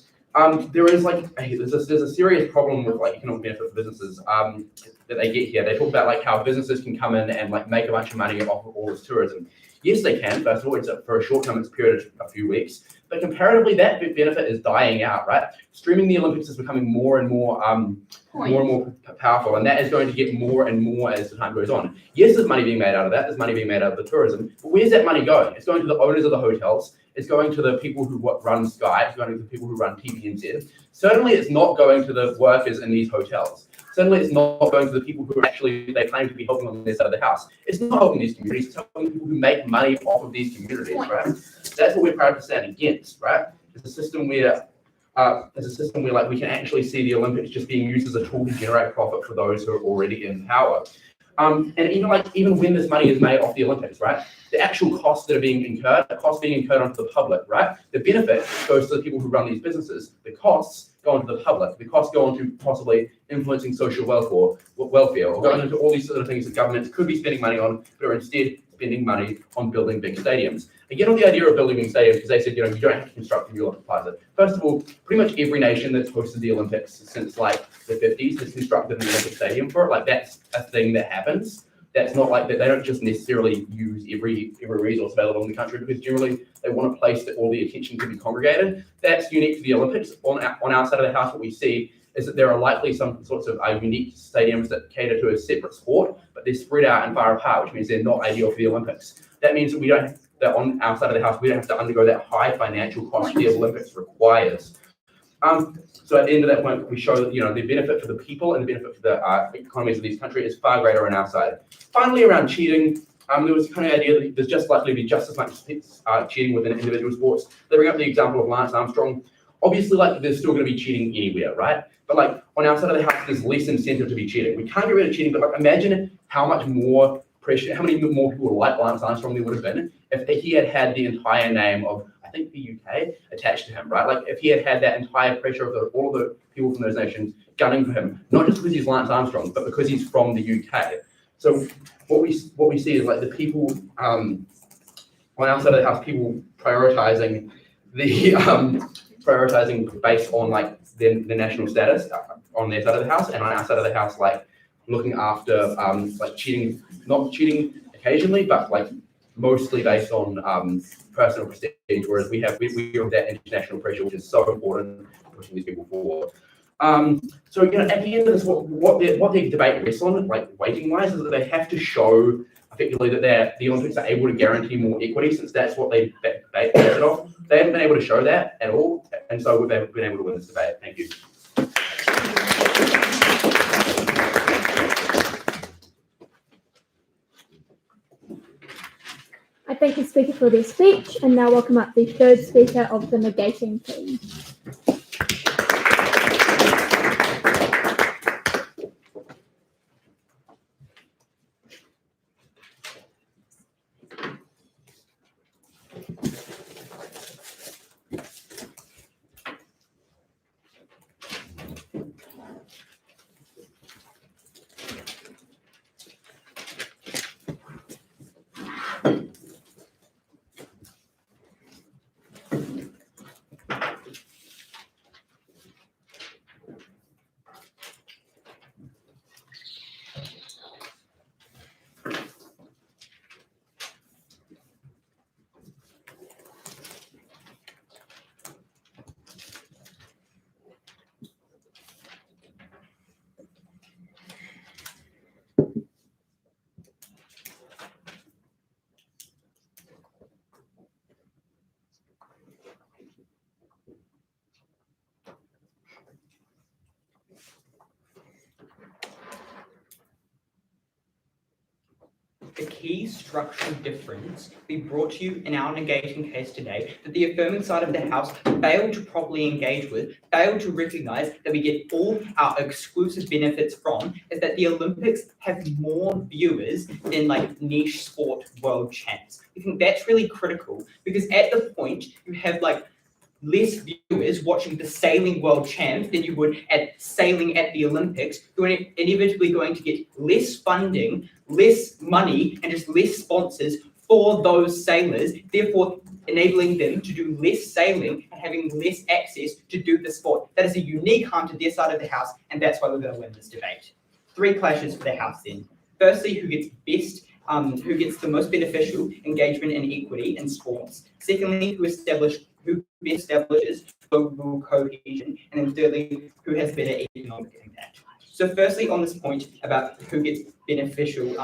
there is like, there's a serious problem with like economic benefit for businesses that they get here. They talk about like how businesses can come in and like make a bunch of money off of all this tourism. Yes, they can. First of all, it's for a short term, it's a period of a few weeks. But comparatively, that benefit is dying out, right? Streaming the Olympics is becoming more and more powerful, and that is going to get more and more as the time goes on. Yes, there's money being made out of that. There's money being made out of the tourism. But where's that money going? It's going to the owners of the hotels. It's going to the people who run Sky. It's going to the people who run TVNZ. Certainly, it's not going to the workers in these hotels. Certainly, it's not going to the people who are actually, they claim to be helping on their side of the house. It's not helping these communities. It's helping people who make money off of these communities, right? That's what we're proud to stand against, right? It's a system where like we can actually see the Olympics just being used as a tool to generate profit for those who are already in power. And even when this money is made off the Olympics, right? The actual costs that are being incurred, the costs being incurred onto the public, right? The benefit goes to the people who run these businesses. The costs go onto the public. The costs go onto possibly influencing social welfare, or going into all these sort of things that governments could be spending money on, but are instead spending money on building big stadiums. Again, on the idea of building big stadiums, because they said, you don't have to construct a new Olympic plaza. First of all, pretty much every nation that's hosted the Olympics since like the 50s has constructed an Olympic stadium for it. Like that's a thing that happens. That's not like that. They don't just necessarily use every resource available in the country, because generally they want a place that all the attention can be congregated. That's unique to the Olympics. On our side of the house, what we see is that there are likely some sorts of unique stadiums that cater to a separate sport, but they're spread out and far apart, which means they're not ideal for the Olympics. That means that that on our side of the house, we don't have to undergo that high financial cost the Olympics requires. So at the end of that point, we show that the benefit for the people and the benefit for the economies of these countries is far greater on our side. Finally, around cheating, there was kind of the idea that there's just likely to be just as much cheating within individual sports. They bring up the example of Lance Armstrong. Obviously, there's still going to be cheating anywhere, right? But on our side of the house, there's less incentive to be cheating. We can't get rid of cheating, but imagine how much more pressure, how many more people like Lance Armstrong there would have been if he had had the entire name of, I think, the UK attached to him, right? If he had had that entire pressure of all of the people from those nations gunning for him, not just because he's Lance Armstrong, but because he's from the UK. So what we see is the people on our side of the house, people prioritizing based on the national status on their side of the house, and on our side of the house, looking after cheating, not cheating occasionally, but mostly based on personal prestige, whereas we have that international pressure, which is so important pushing these people forward. So at the end of this, what the debate rests on, weighting wise, is that they have to show effectively that the Olympics are able to guarantee more equity, since that's what they base it off. They haven't been able to show that at all, and so we've been able to win this debate. Thank you. I thank the speaker for their speech, and now welcome up the third speaker of the negating team. The key structural difference we brought to you in our negating case today, that the affirming side of the house failed to properly engage with, failed to recognise that we get all our exclusive benefits from, is that the Olympics have more viewers than niche sport world champs. We think that's really critical, because at the point you have less viewers watching the sailing world champ than you would at sailing at the Olympics, who are inevitably going to get less funding, less money, and just less sponsors for those sailors, therefore enabling them to do less sailing and having less access to do the sport. That is a unique harm to their side of the house, and that's why we're going to win this debate. 3 clashes for the house then. Firstly, who gets the most beneficial engagement and equity in sports. Secondly, who best establishes global cohesion, and then thirdly, who has better economic impact. So firstly, on this point about who gets beneficial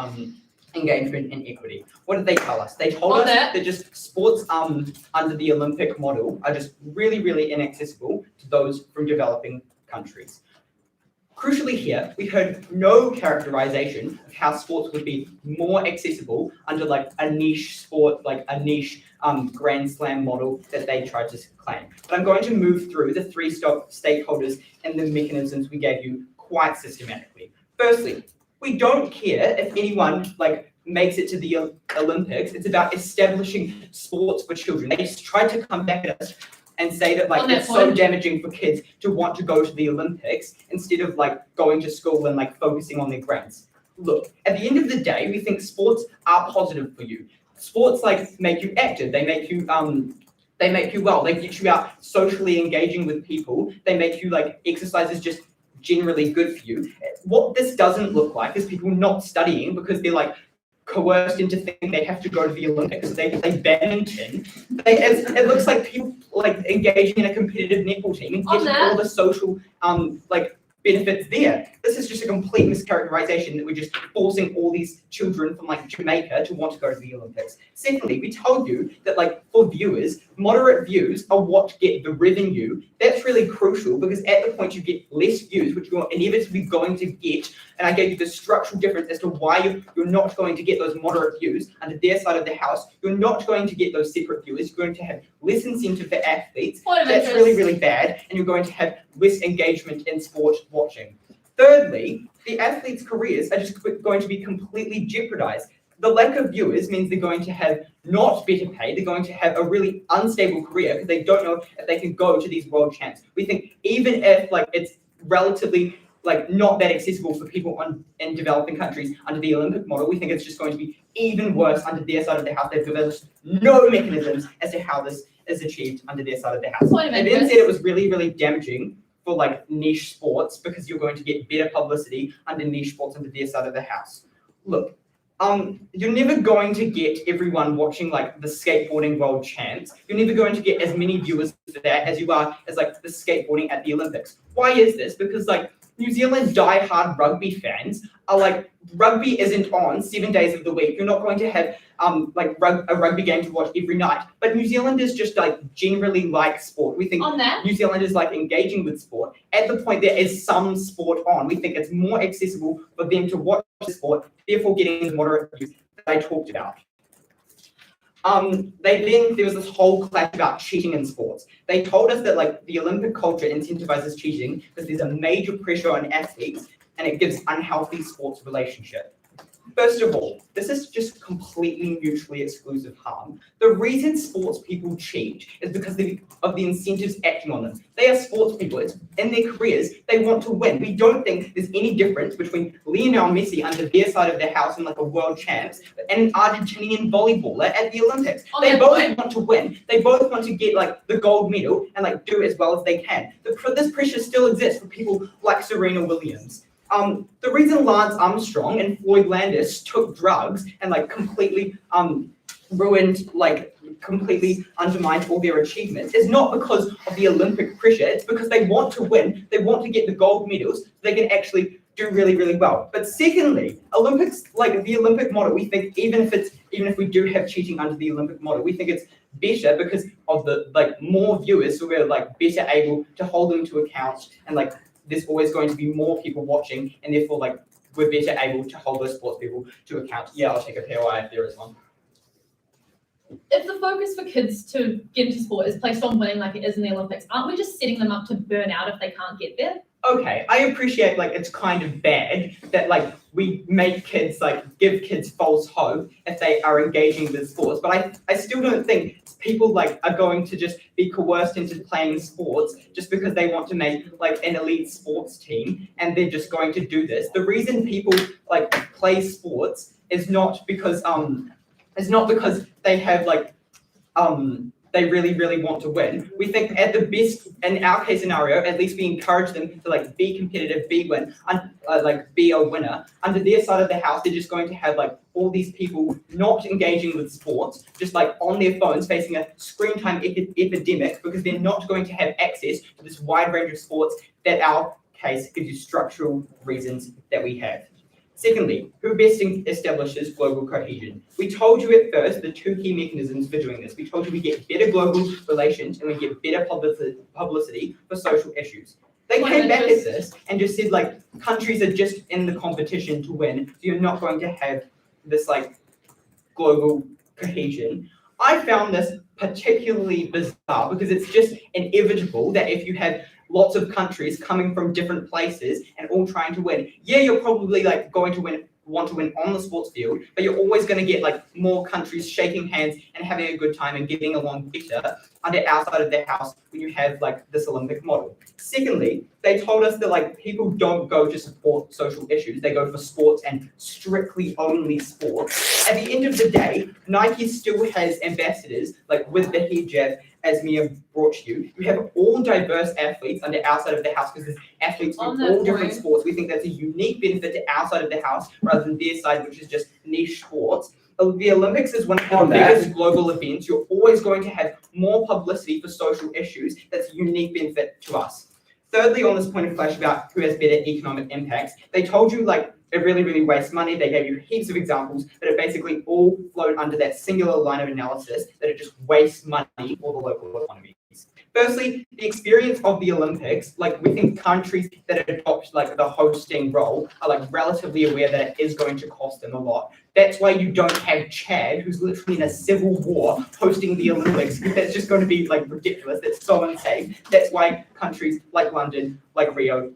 engagement and equity, what did they tell us? They told us that just sports under the Olympic model are just really, really inaccessible to those from developing countries. Crucially here, we heard no characterization of how sports would be more accessible under a niche sport, a niche Grand Slam model that they tried to claim. But I'm going to move through the 3 stakeholders and the mechanisms we gave you quite systematically. Firstly, We don't care if anyone like makes it to the Olympics. It's about establishing sports for children. They just tried to come back at us and say that like On that it's so point. damaging for kids to want to go to the Olympics instead of like going to school and like focusing on their grades. Look, at the end of the day, we think sports are positive for you. Sports like make you active. They make you well. They get you out socially engaging with people. They make you like exercise is just generally good for you. What this doesn't look like is people not studying because they're like coerced into thinking they have to go to the Olympics. They play badminton. It looks like people like engaging in a competitive netball team and getting all the social like benefits there. This is just a complete mischaracterization that we're just forcing all these children from like Jamaica to want to go to the Olympics. Secondly, we told you that like for viewers, moderate views are what get the revenue. That's really crucial because at the point you get less views, which you're inevitably going to get, and I gave you the structural difference as to why you're not going to get those moderate views under their side of the house. You're not going to get those separate viewers. You're going to have less incentive for athletes. That's really, really bad, and you're going to have less engagement in sport watching. Thirdly, the athletes' careers are just going to be completely jeopardized. The lack of viewers means they're going to have not better pay. They're going to have a really unstable career because they don't know if they can go to these world champs. We think even if like it's relatively like not that accessible for people in developing countries under the Olympic model, we think it's just going to be even worse under their side of the house. They've developed no mechanisms as to how this is achieved under their side of the house. They then said it was really, really damaging for like niche sports because you're going to get better publicity under niche sports under their side of the house. Look, you're never going to get everyone watching like the skateboarding world champs. You're never going to get as many viewers for that as you are as like the skateboarding at the Olympics. Why is this? Because like New Zealand die-hard rugby fans are like, rugby isn't on 7 days of the week. You're not going to have like a rugby game to watch every night. But New Zealanders just like generally like sport. We think New Zealanders like engaging with sport. At the point there is some sport on, we think it's more accessible for them to watch the sport, therefore getting the moderate views that I talked about. There was this whole clash about cheating in sports. They told us that like the Olympic culture incentivizes cheating because there's a major pressure on athletes and it gives unhealthy sports relationship. First of all, this is just completely mutually exclusive harm. The reason sports people cheat is because of the incentives acting on them. They are sports people. It's in their careers. They want to win. We don't think there's any difference between Lionel Messi under their side of the house and like a world champs and an Argentinian volleyballer at the Olympics. They both want to win. They both want to get like the gold medal and like do as well as they can. This pressure still exists for people like Serena Williams. The reason Lance Armstrong and Floyd Landis took drugs and like completely completely undermined all their achievements is not because of the Olympic pressure. It's because they want to win. They want to get the gold medals so they can actually do really, really well. But secondly, Olympics, like the Olympic model, we think even if we do have cheating under the Olympic model, we think it's better because of the like more viewers, so we're like better able to hold them to account and like there's always going to be more people watching, and therefore, like, we're better able to hold those sports people to account. Yeah, I'll take a POI if there is one. If the focus for kids to get into sport is placed on winning like it is in the Olympics, aren't we just setting them up to burn out if they can't get there? Okay, I appreciate, like, it's kind of bad that, like, we make kids, like, give kids false hope if they are engaging with sports, but I still don't think people, like, are going to just be coerced into playing sports just because they want to make, like, an elite sports team, and they're just going to do this. The reason people, like, play sports is not because they have, like, they really, really want to win. We think at the best, in our case scenario, at least we encourage them to like be competitive, be a winner. Under their side of the house, they're just going to have like all these people not engaging with sports, just like on their phones, facing a screen time epidemic because they're not going to have access to this wide range of sports that our case gives you structural reasons that we have. Secondly, who best establishes global cohesion? We told you at first the two key mechanisms for doing this. We told you we get better global relations and we get better publicity for social issues. They came back at this and just said like countries are just in the competition to win, so you're not going to have this like global cohesion. I found this particularly bizarre because it's just inevitable that if you have lots of countries coming from different places and all trying to win. Yeah, you're probably like going to want to win on the sports field, but you're always going to get like more countries shaking hands and having a good time and getting along better outside of their house when you have like this Olympic model. Secondly, they told us that like people don't go to support social issues, they go for sports and strictly only sports. At the end of the day, Nike still has ambassadors like with the hijab, as Mia brought to you. You have all diverse athletes outside of the house because there's athletes from all different sports. We think that's a unique benefit to our side of the house rather than their side, which is just niche sports. The Olympics is one of the biggest global events. You're always going to have more publicity for social issues. That's a unique benefit to us. Thirdly, on this point of clash about who has better economic impacts, they told you like it really, really wastes money. They gave you heaps of examples, but it basically all flowed under that singular line of analysis that it just wastes money for the local economies. Firstly, the experience of the Olympics, like we think countries that adopt like the hosting role are like relatively aware that it is going to cost them a lot. That's why you don't have Chad, who's literally in a civil war, hosting the Olympics. That's just going to be like ridiculous. That's so unsafe. That's why countries like London, like Rio,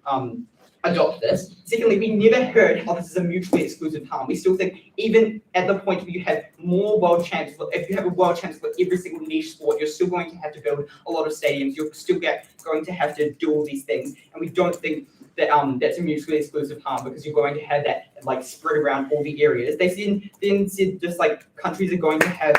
adopt this. Secondly, we never heard how this is a mutually exclusive harm. We still think even at the point where you have more world champs, if you have a world champs for every single niche sport, you're still going to have to build a lot of stadiums. You're still going to have to do all these things. And we don't think that that's a mutually exclusive harm because you're going to have that like spread around all the areas. They then said just like countries are going to have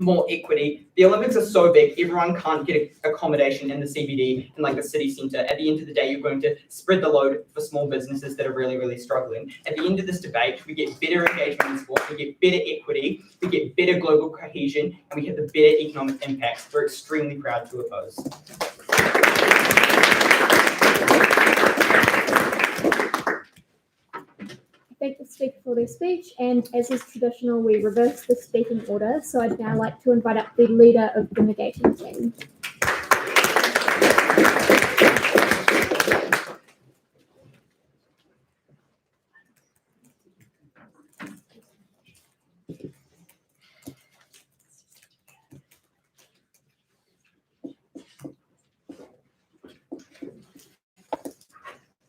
more equity. The Olympics are so big, everyone can't get accommodation in the CBD and like the city centre. At the end of the day, you're going to spread the load for small businesses that are really, really struggling. At the end of this debate, we get better engagement in sport, we get better equity, we get better global cohesion, and we get the better economic impacts. We're extremely proud to oppose. Thank the speaker for their speech, and as is traditional, we reverse the speaking order. So I'd now like to invite up the leader of the negating team.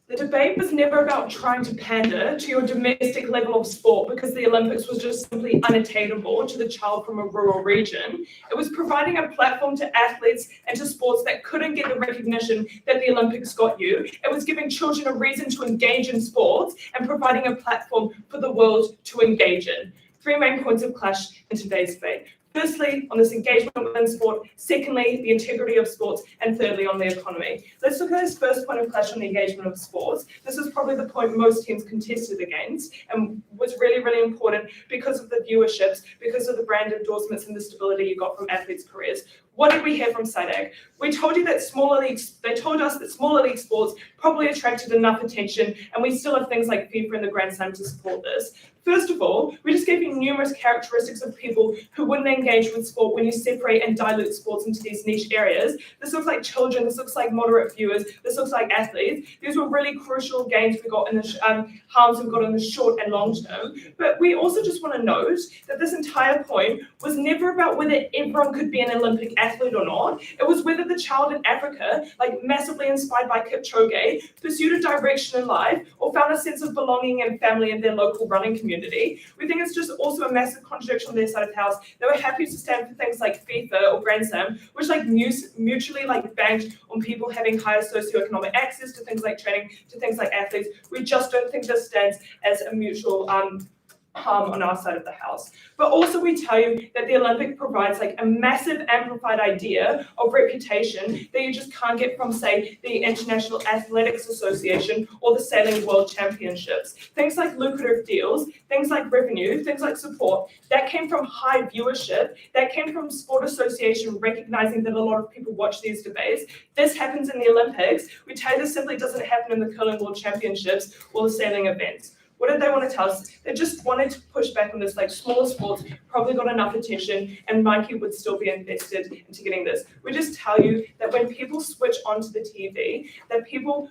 The debate was never about trying to pander to your domestic level of sport because the Olympics was just simply unattainable to the child from a rural region. It was providing a platform to athletes and to sports that couldn't get the recognition that the Olympics got you. It was giving children a reason to engage in sports and providing a platform for the world to engage in. Three main points of clash in today's debate. Firstly, on this engagement within sport. Secondly, the integrity of sports. And thirdly, on the economy. Let's look at this first point of clash on the engagement of sports. This is probably the point most teams contested against and was really, really important because of the viewerships, because of the brand endorsements and the stability you got from athletes' careers. What did we hear from SADAG? We told you that they told us that smaller league sports probably attracted enough attention, and we still have things like FIFA and the Grand Slam to support this. First of all, we just gave you numerous characteristics of people who wouldn't engage with sport when you separate and dilute sports into these niche areas. This looks like children, this looks like moderate viewers, this looks like athletes. These were really crucial gains we got in the harms we got in the short and long term. But we also just want to note that this entire point was never about whether everyone could be an Olympic athlete or not. It was whether the child in Africa, like massively inspired by Kipchoge, pursued a direction in life or found a sense of belonging and family in their local running community. We think it's just also a massive contradiction on their side of the house. They were happy to stand for things like FIFA or Grand Slam, which like mutually like banked on people having higher socioeconomic access to things like training, to things like athletes. We just don't think this stands as a mutual harm on our side of the house. But also we tell you that the Olympic provides like a massive amplified idea of reputation that you just can't get from, say, the International Athletics Association or the Sailing World Championships. Things like lucrative deals, things like revenue, things like support, that came from high viewership, that came from Sport Association recognizing that a lot of people watch these debates. This happens in the Olympics. We tell you this simply doesn't happen in the Curling World Championships or the sailing events. What did they want to tell us? They just wanted to push back on this, like smaller sports probably got enough attention and Nike would still be invested into getting this. We just tell you that when people switch onto the TV, that people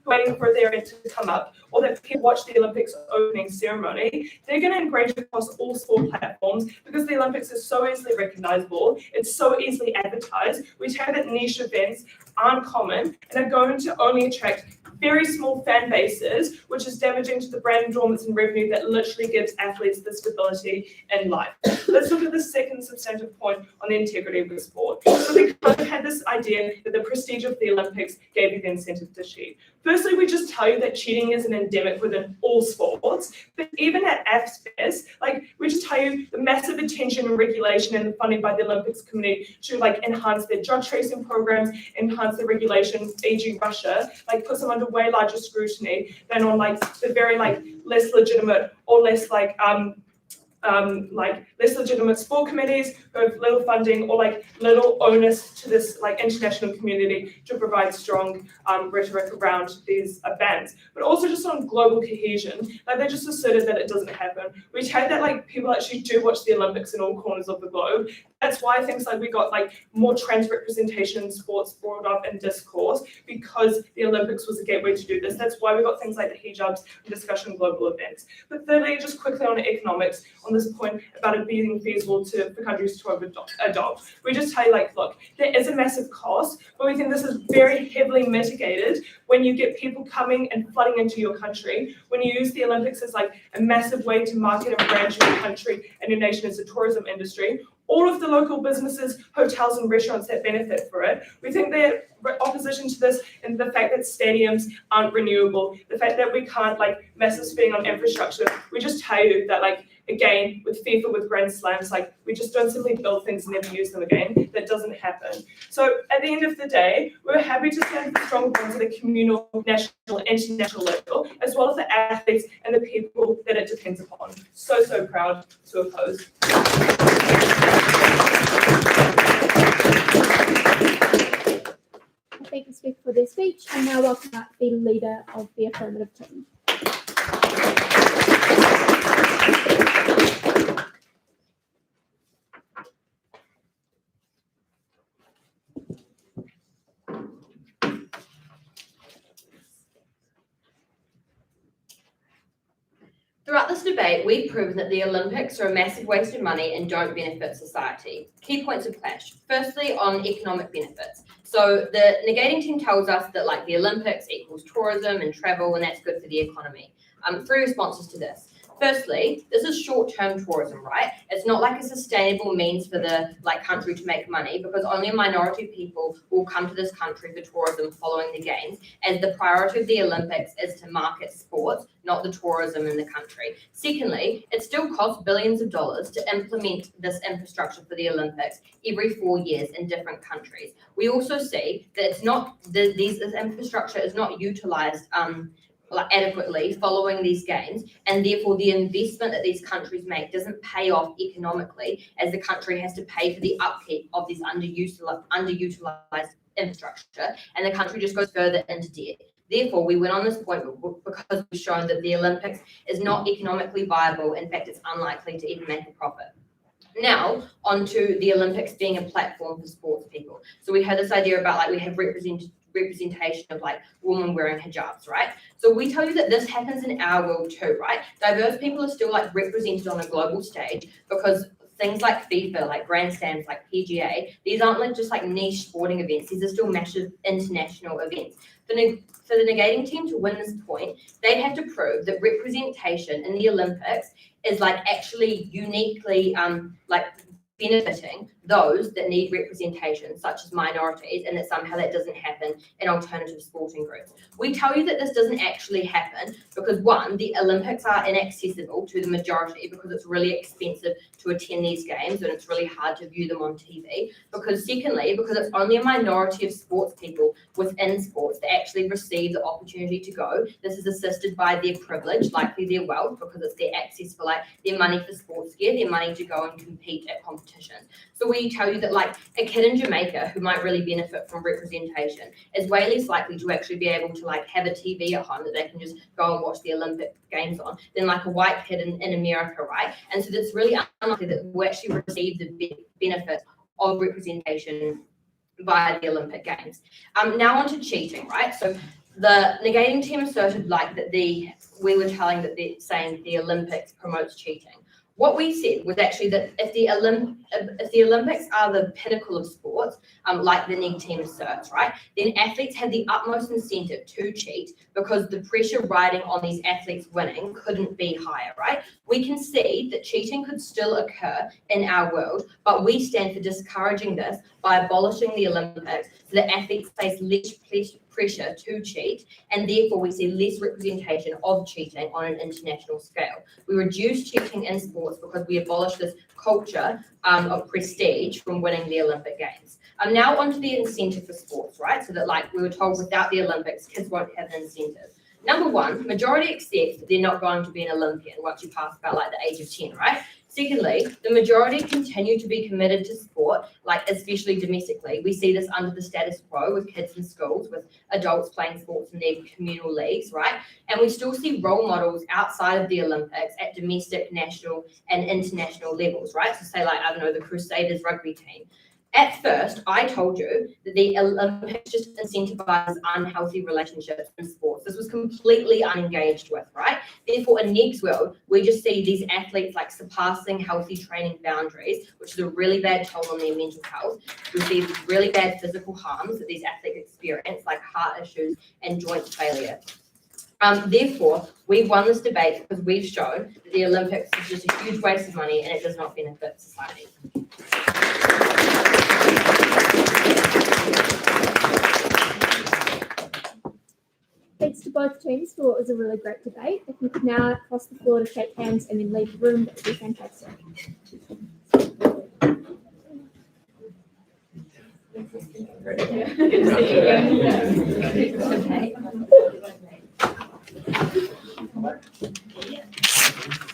waiting for their event to come up, or that people watch the Olympics opening ceremony, they're going to engage across all sport platforms because the Olympics is so easily recognizable, it's so easily advertised. We tell that niche events aren't common and are going to only attract very small fan bases, which is damaging to the brand endorsements and revenue that literally gives athletes the stability in life. Let's look at the second substantive point on the integrity of the sport. So we kind of had this idea that the prestige of the Olympics gave you the incentive to cheat. Firstly, we just tell you that cheating is an endemic within all sports, but even at AFSPES, we just tell you the massive attention and regulation and the funding by the Olympics Committee to enhance their drug tracing programs, enhance the regulation, e.g. Russia, puts them under way larger scrutiny than on the very less legitimate or less less legitimate sport committees who have little funding or little onus to this international community to provide strong rhetoric around these bans. But also just on global cohesion, they just asserted that it doesn't happen. We take that people actually do watch the Olympics in all corners of the globe. That's why things we got more trans representation in sports brought up in discourse, because the Olympics was a gateway to do this. That's why we got things like the hijabs and discussion of global events. But thirdly, just quickly on economics, on this point about it being feasible for countries to adopt. We just tell you look, there is a massive cost, but we think this is very heavily mitigated when you get people coming and flooding into your country, when you use the Olympics as a massive way to market and brand your country and your nation as a tourism industry. All of the local businesses, hotels and restaurants that benefit for it. We think they're opposition to this and the fact that stadiums aren't renewable, the fact that we can't massive spending on infrastructure. We just tell you that again, with FIFA, with Grand Slams, we just don't simply build things and never use them again. That doesn't happen. So at the end of the day, we're happy to stand for strong bonds at a communal, national, international level, as well as the athletes and the people that it depends upon. So proud to oppose. Thank you, speaker, for their speech, and now welcome up the leader of the Affirmative Team. Throughout this debate, we've proven that the Olympics are a massive waste of money and don't benefit society. Key points of clash. Firstly, on economic benefits. So the negating team tells us that the Olympics equals tourism and travel, and that's good for the economy. 3 responses to this. Firstly, this is short-term tourism, right? It's not a sustainable means for the country to make money, because only a minority of people will come to this country for tourism following the games, as the priority of the Olympics is to market sports, not the tourism in the country. Secondly, it still costs billions of dollars to implement this infrastructure for the Olympics every 4 years in different countries. We also see that it's not this infrastructure is not utilized adequately following these games, and therefore the investment that these countries make doesn't pay off economically, as the country has to pay for the upkeep of this underutilized infrastructure, and the country just goes further into debt. Therefore, we went on this point because we've shown that the Olympics is not economically viable. In fact, it's unlikely to even make a profit. Now, onto the Olympics being a platform for sports people. So we had this idea about we have representation of women wearing hijabs, right? So we tell you that this happens in our world too, right? Diverse people are still represented on a global stage, because things like FIFA, Grand Slams, PGA, these aren't just niche sporting events. These are still massive international events. For the negating team to win this point, they'd have to prove that representation in the Olympics is actually uniquely benefiting those that need representation, such as minorities, and that somehow that doesn't happen in alternative sporting groups. We tell you that this doesn't actually happen because, one, the Olympics are inaccessible to the majority because it's really expensive to attend these games and it's really hard to view them on TV. Because secondly, because it's only a minority of sports people within sports that actually receive the opportunity to go. This is assisted by their privilege, likely their wealth, because it's their access for their money for sports gear, their money to go and compete at competitions. So we tell you that a kid in Jamaica who might really benefit from representation is way less likely to actually be able to have a TV at home that they can just go and watch the Olympic Games on than a white kid in America, right? And so it's really unlikely that we'll actually receive the benefit of representation via the Olympic Games. Now on to cheating, right? So The negating team asserted that we were telling that they're saying the Olympics promotes cheating. What we said was actually that if the Olympics are the pinnacle of sports, like the neg team asserts, right, then athletes have the utmost incentive to cheat because the pressure riding on these athletes winning couldn't be higher, right? We can see that cheating could still occur in our world, but we stand for discouraging this by abolishing the Olympics so that athletes face less pressure to cheat, and therefore we see less representation of cheating on an international scale. We reduce cheating in sports because we abolish this culture of prestige from winning the Olympic Games. Now onto the incentive for sports, right? So that we were told without the Olympics, kids won't have an incentive. Number one, majority accept that they're not going to be an Olympian once you pass about the age of 10, right? Secondly, the majority continue to be committed to sport, especially domestically. We see this under the status quo with kids in schools, with adults playing sports in their communal leagues, right? And we still see role models outside of the Olympics at domestic, national, and international levels, right? So say the Crusaders rugby team. At first, I told you that the Olympics just incentivizes unhealthy relationships in sports. This was completely unengaged with, right? Therefore, in Neg's world, we just see these athletes surpassing healthy training boundaries, which is a really bad toll on their mental health. We see these really bad physical harms that these athletes experience, like heart issues and joint failure. Therefore, we've won this debate because we've shown that the Olympics is just a huge waste of money and it does not benefit society. Thanks to both teams for what was a really great debate. If you could now cross the floor to shake hands and then leave the room, that would be fantastic. Okay.